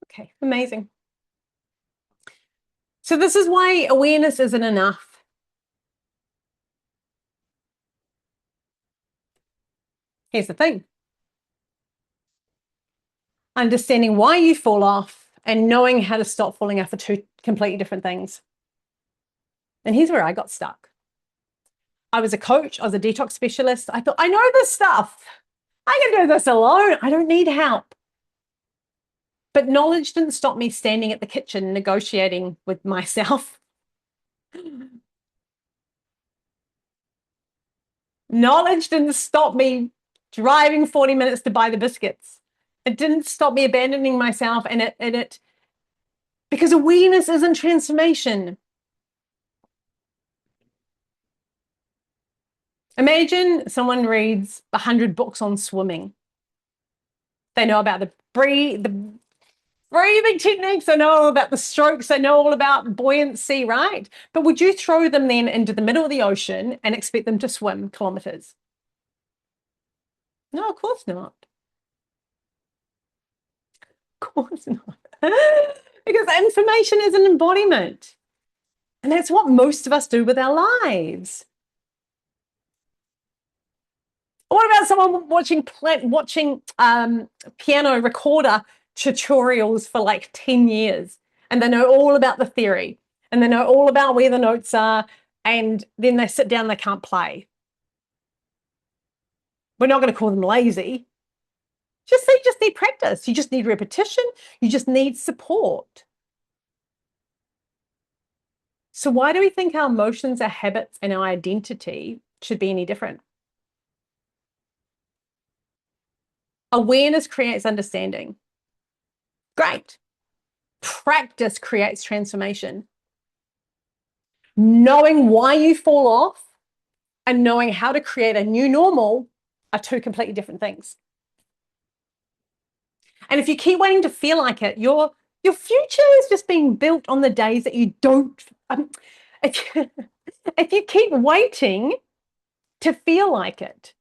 Okay, amazing. So this is why awareness isn't enough. Here's the thing. Understanding why you fall off and knowing how to stop falling off are two completely different things. And here's where I got stuck. I was a coach, I was a detox specialist. I thought, I know this stuff. I can do this alone. I don't need help. But knowledge didn't stop me standing at the kitchen negotiating with myself. Knowledge didn't stop me driving 40 minutes to buy the biscuits. It didn't stop me abandoning myself, and it because awareness isn't transformation. Imagine someone reads 100 books on swimming. They know about the breathing techniques, they know all about the strokes, they know all about buoyancy, right? But would you throw them then into the middle of the ocean and expect them to swim kilometers? No, of course not. Of course not. Because information is an embodiment. And that's what most of us do with our lives. What about someone watching piano recorder tutorials for like 10 years, and they know all about the theory and they know all about where the notes are, and then they sit down, they can't play? We're not going to call them lazy. You just need practice. You just need repetition. You just need support. So why do we think our emotions, our habits, and our identity should be any different? Awareness creates understanding. Great. Practice creates transformation. Knowing why you fall off and knowing how to create a new normal are two completely different things. And if you keep waiting to feel like it, your future is just being built on the days that you don't. If you keep waiting to feel like it,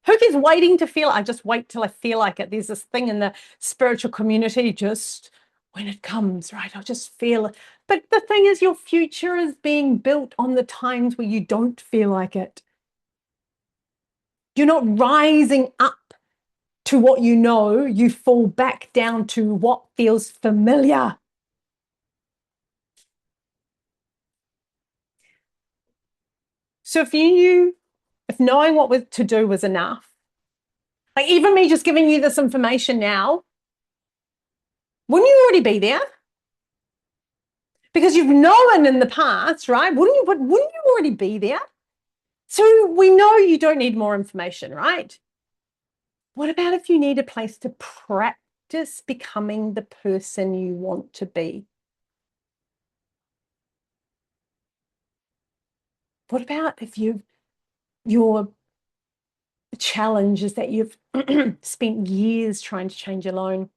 who is waiting to feel? I just wait till I feel like it. There's this thing in the spiritual community, just when it comes, right? I'll just feel it. But the thing is, your future is being built on the times where you don't feel like it. You're not rising up to what you know, you fall back down to what feels familiar. So if knowing what to do was enough, like even me just giving you this information now, wouldn't you already be there? Because you've known in the past, right? Wouldn't you already be there? So we know you don't need more information, right? What about if you need a place to practice becoming the person you want to be? What about if your challenge is that you've spent years trying to change alone?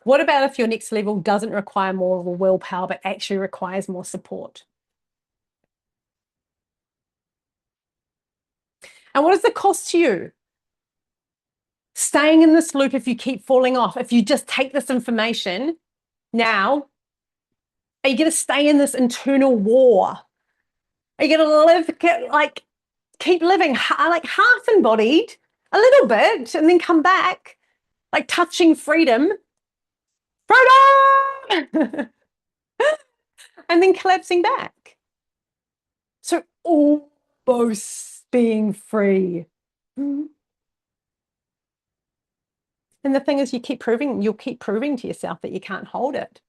What about if your next level doesn't require more of a willpower, but actually requires more support? And what is the cost to you? Staying in this loop if you keep falling off, if you just take this information now, are you going to stay in this internal war? Are you going to live, keep living like half embodied a little bit and then come back, like touching freedom, freedom, and then collapsing back? So almost being free. And the thing is, you'll keep proving to yourself that you can't hold it.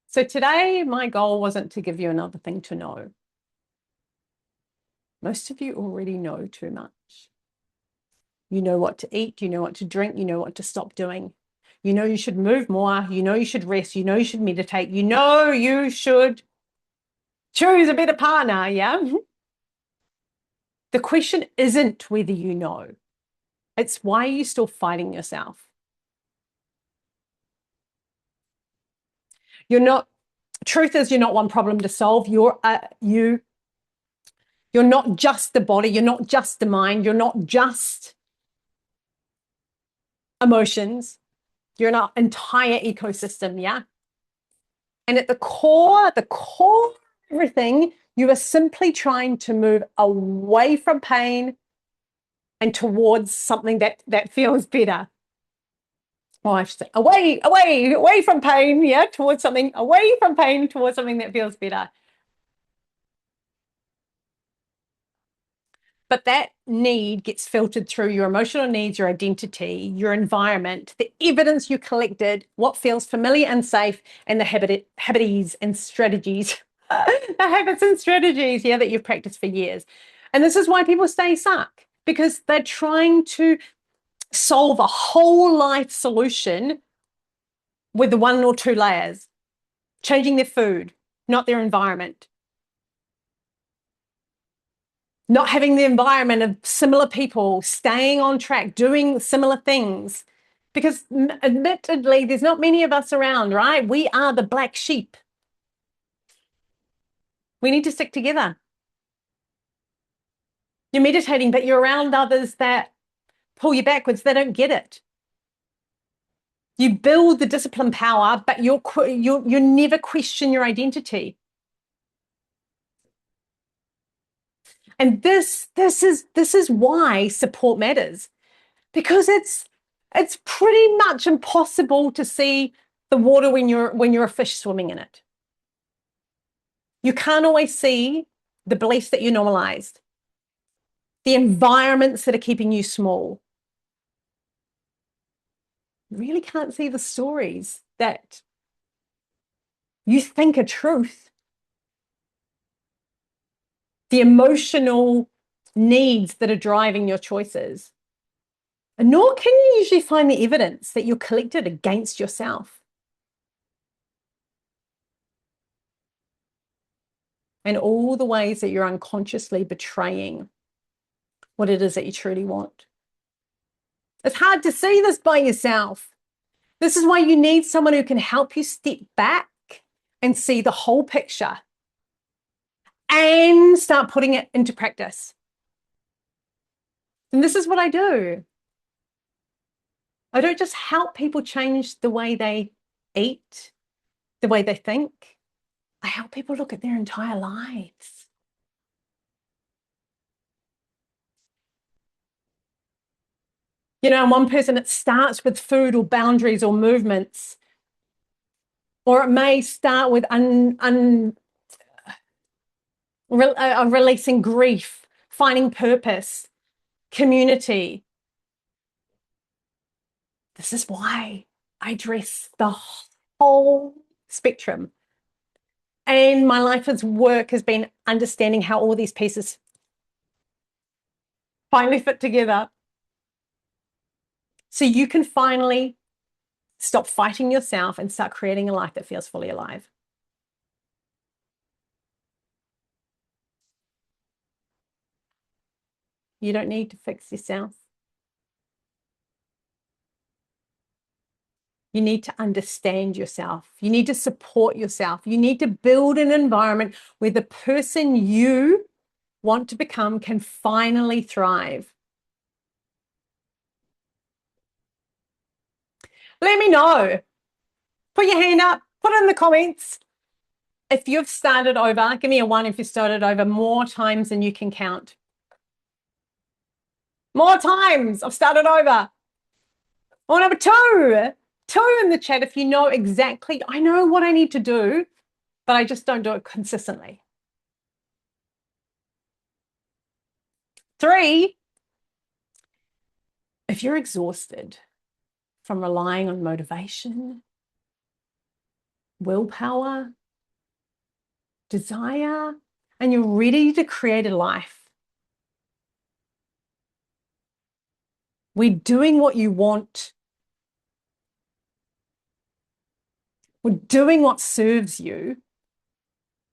So today, my goal wasn't to give you another thing to know. Most of you already know too much. You know what to eat, you know what to drink, you know what to stop doing. You know you should move more, you know you should rest, you know you should meditate, you know you should choose a better partner, yeah? The question isn't whether you know. It's why are you still fighting yourself? Truth is you're not one problem to solve. You're not just the body, you're not just the mind, you're not just emotions. You're an entire ecosystem, yeah? And at the core of everything, you are simply trying to move away from pain and towards something that feels better. Well, I should say away from pain, yeah, towards something, away from pain towards something that feels better. But that need gets filtered through your emotional needs, your identity, your environment, the evidence you collected, what feels familiar and safe, and the habits and strategies, the habits and strategies, yeah, that you've practiced for years. And this is why people stay stuck, because they're trying to solve a whole life solution with the 1 or 2 layers, changing their food, not their environment. Not having the environment of similar people, staying on track, doing similar things. Because admittedly, there's not many of us around, right? We are the black sheep. We need to stick together. You're meditating, but you're around others that pull you backwards. They don't get it. You build the discipline power, but you never question your identity. And this is why support matters, because it's pretty much impossible to see the water when you're a fish swimming in it. You can't always see the beliefs that you normalized, the environments that are keeping you small. You really can't see the stories that you think are truth, the emotional needs that are driving your choices. And nor can you usually find the evidence that you're collected against yourself. And all the ways that you're unconsciously betraying what it is that you truly want. It's hard to see this by yourself. This is why you need someone who can help you step back and see the whole picture and start putting it into practice. And this is what I do. I don't just help people change the way they eat, the way they think. I help people look at their entire lives. You know, and one person, it starts with food or boundaries or movements, or it may start with releasing grief, finding purpose, community. This is why I address the whole spectrum. And my life's work has been understanding how all these pieces finally fit together. So you can finally stop fighting yourself and start creating a life that feels fully alive. You don't need to fix yourself. You need to understand yourself. You need to support yourself. You need to build an environment where the person you want to become can finally thrive. Let me know. Put your hand up. Put it in the comments. If you've started over, give me a 1 if you started over more times than you can count. More times I've started over. Or number 2 in the chat if you know exactly, I know what I need to do, but I just don't do it consistently. 3, if you're exhausted from relying on motivation, willpower, desire, and you're ready to create a life, we're doing what you want. We're doing what serves you.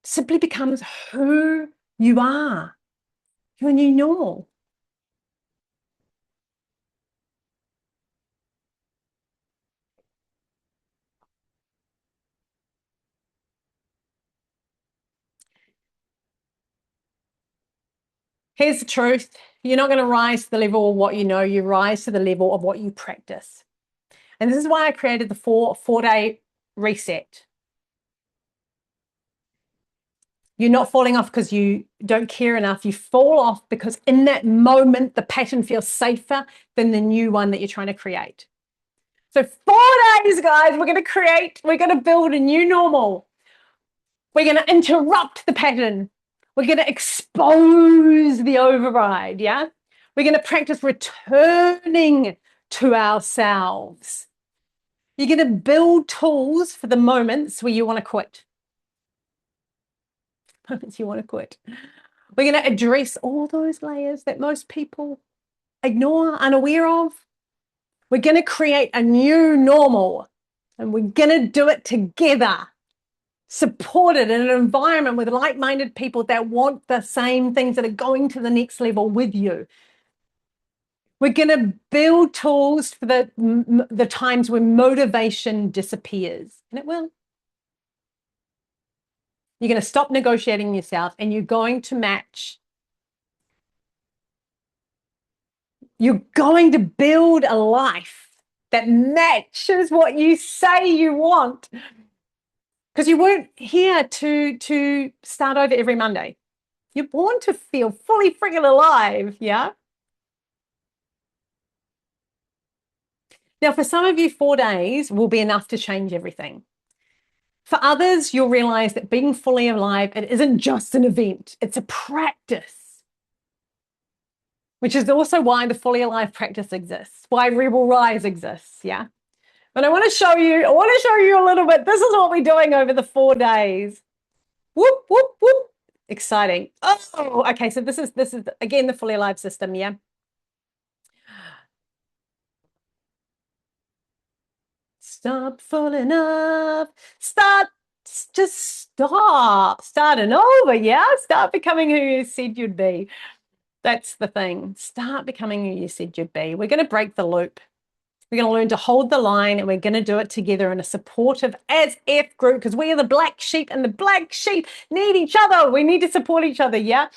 Simply becomes who you are, your new normal. Here's the truth. You're not going to rise to the level of what you know. You rise to the level of what you practice. And this is why I created the four-day reset. You're not falling off because you don't care enough. You fall off because in that moment, the pattern feels safer than the new one that you're trying to create. So 4 days, guys, we're going to build a new normal. We're going to interrupt the pattern. We're going to expose the override, yeah? We're going to practice returning to ourselves. You're going to build tools for the moments where you want to quit. Moments you want to quit. We're going to address all those layers that most people ignore, unaware of. We're going to create a new normal, and we're going to do it together, supported in an environment with like-minded people that want the same things, that are going to the next level with you. We're going to build tools for the times when motivation disappears, and it will. You're going to stop negotiating yourself, and you're going to match. You're going to build a life that matches what you say you want. Because you weren't here to start over every Monday. You're born to feel fully friggin' alive, yeah? Now, for some of you, 4 days will be enough to change everything. For others, you'll realize that being fully alive, it isn't just an event, it's a practice. Which is also why the fully alive practice exists, why Rebel Rise exists, yeah? But I want to show you a little bit. This is what we're doing over the 4 days. Whoop, whoop, whoop. Exciting. Oh, okay. So this is again the fully alive system, yeah. Stop falling up. Just stop. Starting over, yeah. Start becoming who you said you'd be. That's the thing. Start becoming who you said you'd be. We're going to break the loop. We're going to learn to hold the line, and we're going to do it together in a supportive as F group, because we are the black sheep, and the black sheep need each other. We need to support each other, yeah?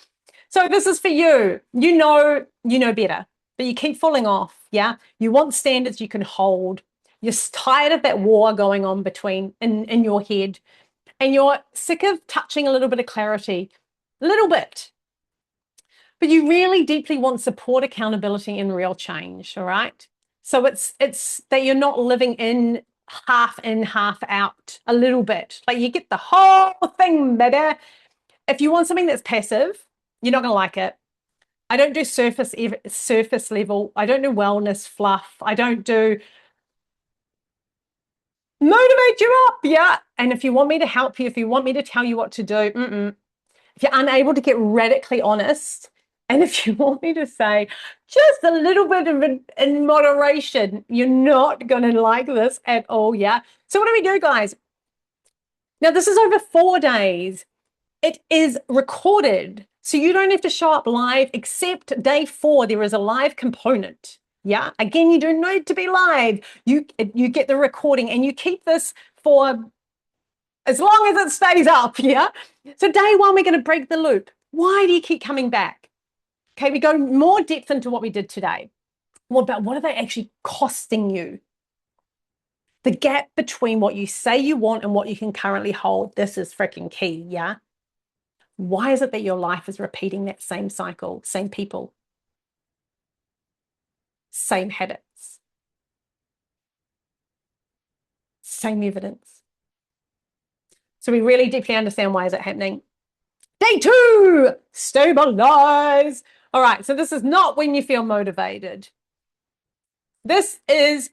So this is for you. You know better. but you keep falling off. Yeah. You want standards you can hold. You're tired of that war going on between in your head, and you're sick of touching a little bit of clarity, a little bit. But you really deeply want support, accountability, and real change. All right. So it's that you're not living in, half out, a little bit. Like you get the whole thing, baby. If you want something that's passive, you're not going to like it. I don't do surface level. I don't do wellness fluff. I don't do motivate you up. Yeah. And if you want me to help you, if you want me to tell you what to do, if you're unable to get radically honest, and if you want me to say just a little bit of it in moderation, you're not going to like this at all. Yeah. So what do we do, guys? Now, this is over 4 days. It is recorded. So you don't have to show up live, except day 4, there is a live component. Yeah. Again, you don't need to be live. You get the recording, and you keep this for as long as it stays up. Yeah. So day 1, we're going to break the loop. Why do you keep coming back? Okay. We go more depth into what we did today. What are they actually costing you? The gap between what you say you want and what you can currently hold. This is freaking key. Yeah. Why is it that your life is repeating that same cycle, same people, same habits, same evidence? So we really deeply understand, why is it happening? Day 2, stabilize. All right, so this is not when you feel motivated. This is,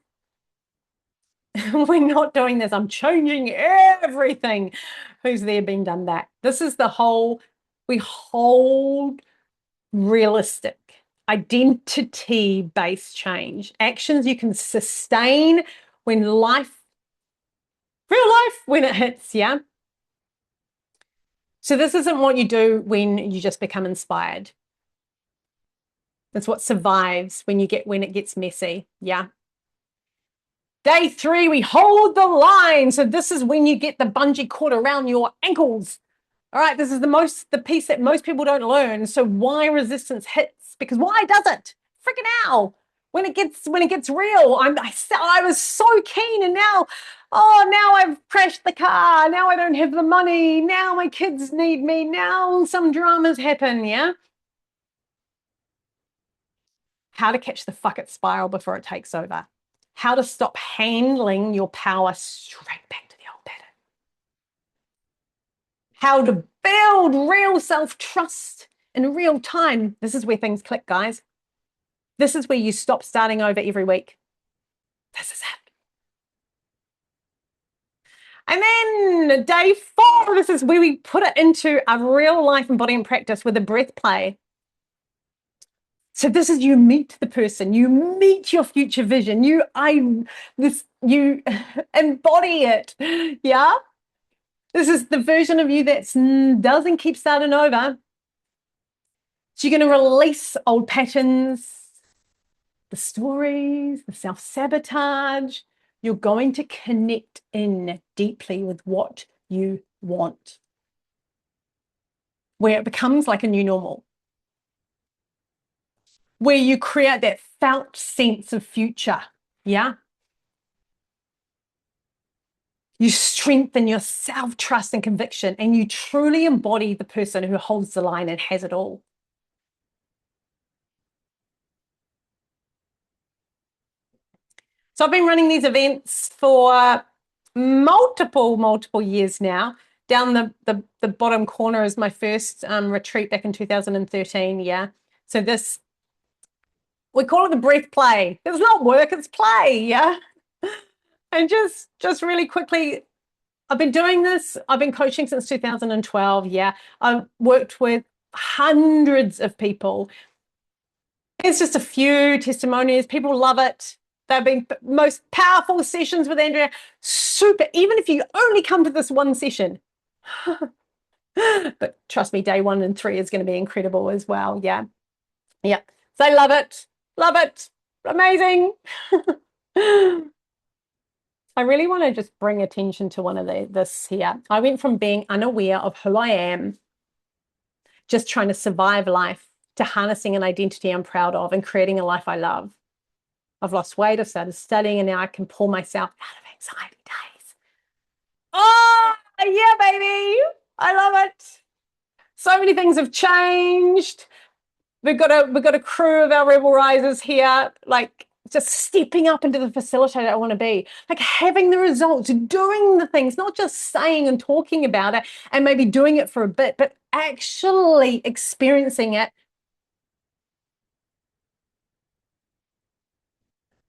we're not doing this. I'm changing everything. Who's there, been done that? This is the whole, we hold realistic, identity-based change. Actions you can sustain when real life, when it hits, yeah? So this isn't what you do when you just become inspired. It's what survives when it gets messy, yeah? Day 3, we hold the line. So this is when you get the bungee cord around your ankles. All right, this is the piece that most people don't learn. So why resistance hits? Because why does it? Freaking hell. When it gets real, I was so keen, and now I've crashed the car. Now I don't have the money. Now my kids need me. Now some dramas happen, yeah? How to catch the fuck it spiral before it takes over. How to stop handling your power straight back to the old pattern. How to build real self-trust in real time. This is where things click, guys. This is where you stop starting over every week. This is it. And then day 4, this is where we put it into a real life embodiment practice with a breath play. So this is, you meet the person, you meet your future vision, you embody it, yeah? This is the version of you that doesn't keep starting over. So you're going to release old patterns, the stories, the self-sabotage. You're going to connect in deeply with what you want, where it becomes like a new normal, where you create that felt sense of future, yeah? You strengthen your self-trust and conviction, and you truly embody the person who holds the line and has it all. So I've been running these events for multiple years now. Down the bottom corner is my first retreat back in 2013, yeah? So this, we call it the breath play. It's not work, it's play, yeah? And just really quickly, I've been doing this. I've been coaching since 2012, yeah? I've worked with hundreds of people. It's just a few testimonies. People love it. They've been most powerful sessions with Andrea. Super, even if you only come to this one session. But trust me, day 1 and 3 is going to be incredible as well. Yeah. Yeah. So I love it. Love it. Amazing. I really want to just bring attention to one of this here. I went from being unaware of who I am, just trying to survive life, to harnessing an identity I'm proud of and creating a life I love. I've lost weight, I've started studying, and now I can pull myself out of anxiety days. Oh, yeah, baby. I love it. So many things have changed. We've got a crew of our Rebel Risers here, like just stepping up into the facilitator I want to be, like having the results, doing the things, not just saying and talking about it and maybe doing it for a bit, but actually experiencing it.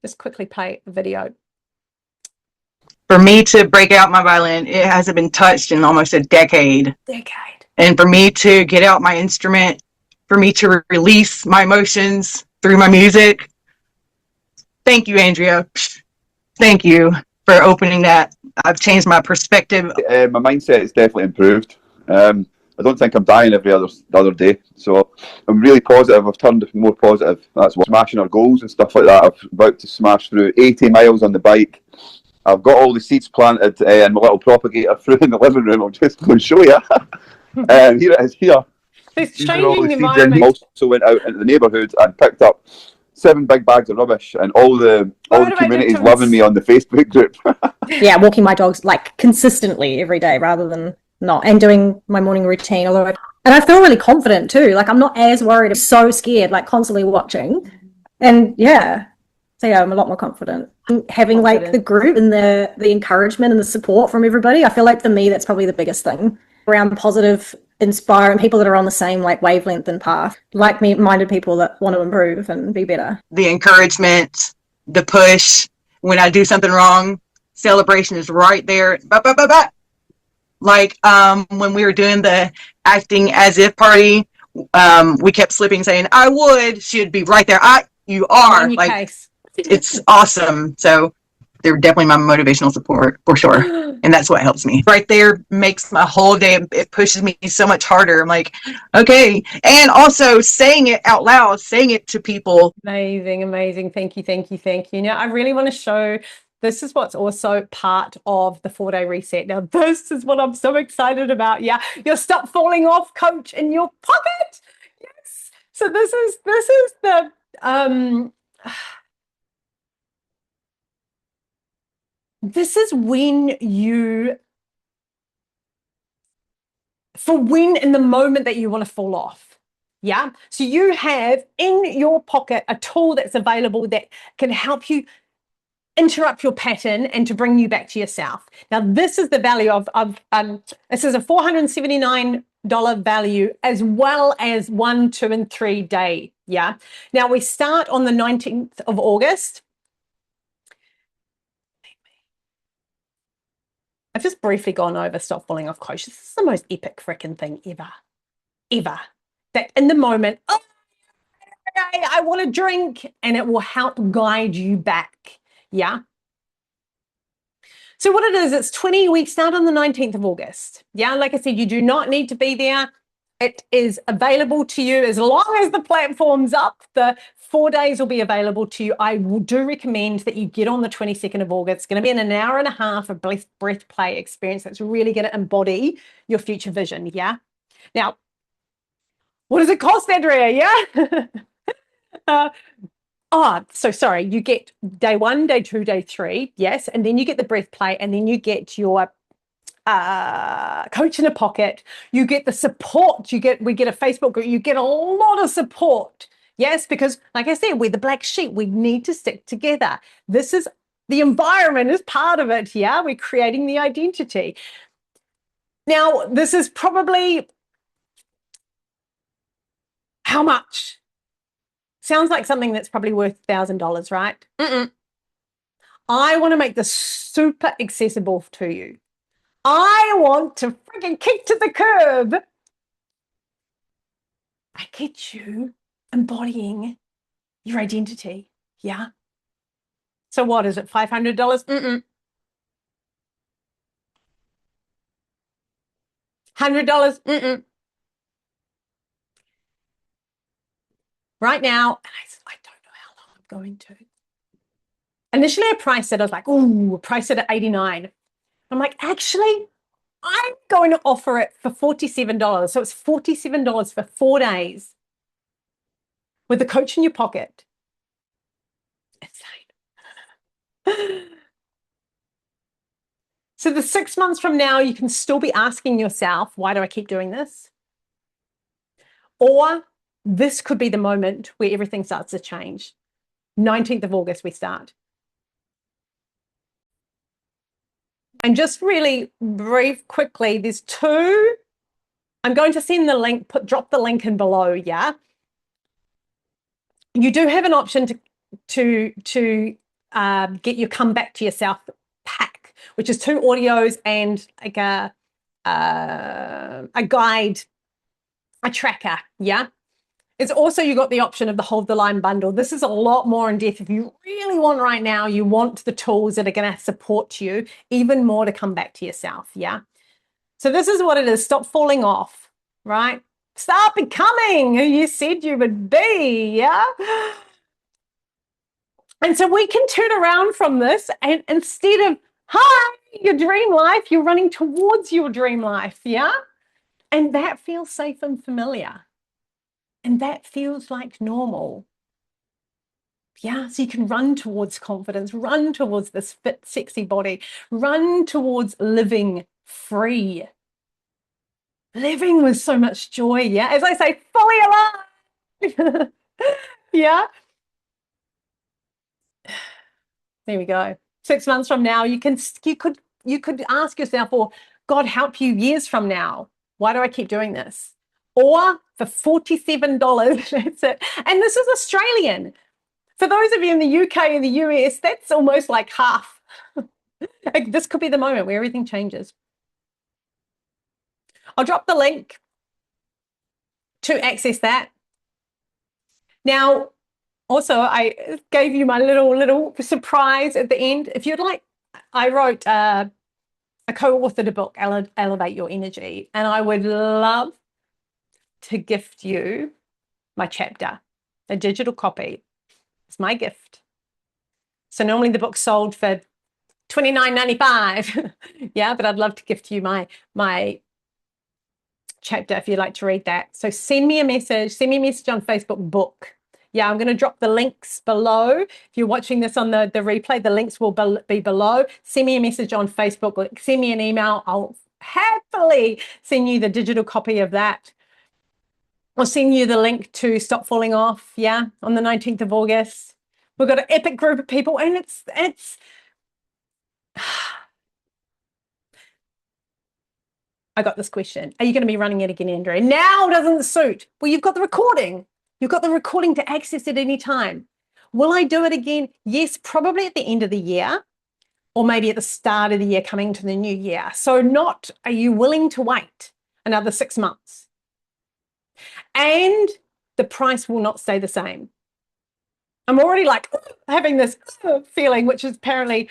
Just quickly play the video. For me to break out my violin, it hasn't been touched in almost a decade. And for me to get out my instrument, for me to release my emotions through my music, thank you, Andrea. Thank you for opening that. I've changed my perspective. My mindset is definitely improved. I don't think I'm dying every other day, so I'm really positive. I've turned more positive. That's what smashing our goals and stuff like that. I'm about to smash through 80 miles on the bike. I've got all the seeds planted and my little propagator through in the living room. I'm just going to show you. Here it is here. It's These are all changing the the seeds. environment. I also went out into the neighbourhood and picked up 7 big bags of rubbish, and all the community's loving me on the Facebook group. Yeah, walking my dogs like consistently every day rather than not, and doing my morning routine. And I feel really confident too. Like I'm not as worried. I'm so scared, like constantly watching. And yeah, so yeah, I'm a lot more confident. Having like the group and the encouragement and the support from everybody. I feel like for me, that's probably the biggest thing. Around positive, inspiring people that are on the same like wavelength and path, like me minded people that want to improve and be better. The encouragement, the push, when I do something wrong, celebration is right there. Like when we were doing the acting as if party, we kept slipping saying, I would, she'd be right there. You are. Like, it's awesome. So they're definitely my motivational support for sure. And that's what helps me. Right there makes my whole day, it pushes me so much harder. I'm like, okay. And also saying it out loud, saying it to people. Amazing. Thank you. Now, I really want to show, this is what's also part of the 4-day reset. Now, this is what I'm so excited about. Yeah, you'll stop falling off, coach, in your pocket. Yes. So this is the this is when in the moment that you want to fall off. Yeah. So you have in your pocket a tool that's available that can help you interrupt your pattern and to bring you back to yourself. Now, this is the value of this is a $479 value, as well as 1, 2, and 3 day. Yeah. Now we start on the 19th of August. I've just briefly gone over Stop Falling Off, Coach. This is the most epic freaking thing ever. That in the moment, oh, I want to drink, and it will help guide you back. Yeah. So what it is, it's 20 weeks, start on the 19th of August. Yeah, like I said, you do not need to be there. It is available to you as long as the platform's up. The 4 days will be available to you. I do recommend that you get on the 22nd of August. It's going to be an hour and a half of breath play experience that's really going to embody your future vision. Yeah. Now, what does it cost, Andrea? Yeah. So sorry, you get day 1, day 2, day 3, yes, and then you get the breath play, and then you get your coach in a pocket. You get the support. We get a Facebook group. You get a lot of support, yes, because like I said, we're the black sheep. We need to stick together. This is the environment is part of it. Yeah, we're creating the identity. Now, this is probably how much? Sounds like something that's probably worth $1,000, right? I want to make this super accessible to you. I want to freaking kick to the curb. I get you embodying your identity. Yeah. So what is it? $500? $100? Right now, and I don't know how long I'm going to. Initially, I priced it. I was like, ooh, price it at $89. I'm like, actually, I'm going to offer it for $47. So it's $47 for 4 days. with a coach in your pocket. Insane. So the 6 months from now, you can still be asking yourself, why do I keep doing this? Or this could be the moment where everything starts to change. 19th of August, we start. And just really brief, quickly, there's two. I'm going to send the link, drop the link in below, yeah? You do have an option to get your Come Back to Yourself pack, which is 2 audios and like a guide, a tracker, yeah? It's also, you got the option of the Hold the Line bundle. This is a lot more in depth. If you really want right now, you want the tools that are going to support you even more to come back to yourself, yeah? So this is what it is. Stop falling off, right? Start becoming who you said you would be, yeah? And so we can turn around from this, and instead of, hi, your dream life, you're running towards your dream life, yeah? And that feels safe and familiar. And that feels like normal. Yeah, so you can run towards confidence, run towards this fit, sexy body, run towards living free. Living with so much joy, yeah? As I say, fully alive. Yeah? There we go. 6 months from now, you could ask yourself, or God help you years from now, why do I keep doing this? Or for $47, that's it. And this is Australian. For those of you in the UK and the US, that's almost like half. Like, this could be the moment where everything changes. I'll drop the link to access that. Now, also, I gave you my little surprise at the end. If you'd like, I wrote I co-authored a book, Elevate Your Energy, and I would love to gift you my chapter, a digital copy. It's my gift. So normally the book's sold for $29.95. Yeah, but I'd love to gift you my chapter if you'd like to read that. So send me a message on Facebook, book. Yeah, I'm going to drop the links below. If you're watching this on the replay, the links will be below. Send me a message on Facebook, send me an email. I'll happily send you the digital copy of that. I'll send you the link to Stop Falling Off, yeah, on the 19th of August. We've got an epic group of people, and it's I got this question. Are you going to be running it again, Andrea? Now doesn't suit. Well, you've got the recording. You've got the recording to access it any time. Will I do it again? Yes, probably at the end of the year, or maybe at the start of the year coming to the new year. So are you willing to wait another 6 months? And the price will not stay the same. I'm already like having this feeling, which is apparently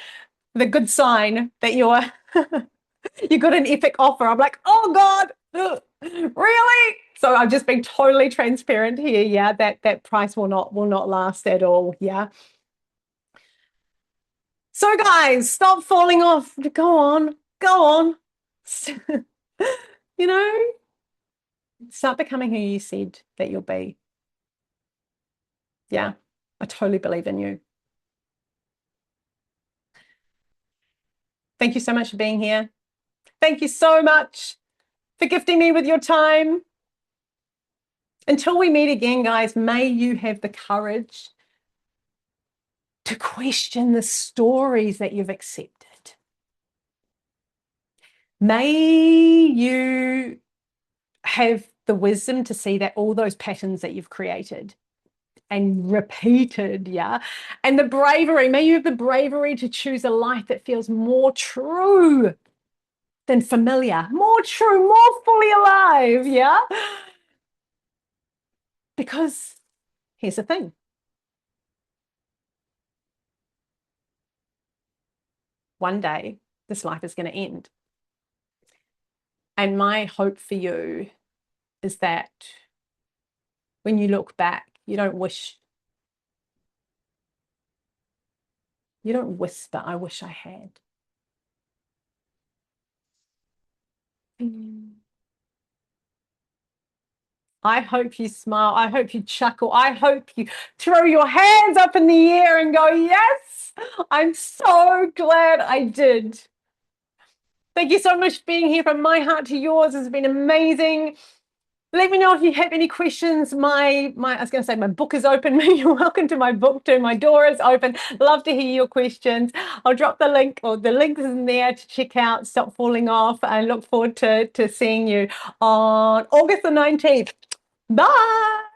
the good sign that you got an epic offer. I'm like, oh God, really? So I've just been totally transparent here. Yeah, that price will not last at all. Yeah. So guys, stop falling off. Go on. You know, start becoming who you said that you'll be. Yeah, I totally believe in you. Thank you so much for being here. Thank you so much for gifting me with your time. Until we meet again, guys, may you have the courage to question the stories that you've accepted. May you have the wisdom to see that all those patterns that you've created and repeated, yeah, and the bravery, may you have the bravery to choose a life that feels more true than familiar, more true, more fully alive, yeah? Because here's the thing. One day, this life is going to end. And my hope for you is that when you look back, you don't whisper, I wish I had. I hope you smile. I hope you chuckle. I hope you throw your hands up in the air and go, yes, I'm so glad I did. Thank you so much for being here. From my heart to yours, has been amazing. Let me know if you have any questions. I was going to say my book is open. You're welcome to my book too. My door is open. Love to hear your questions. I'll drop the link, or the link is in there to check out Stop Falling Off. I look forward to seeing you on August the 19th. Bye.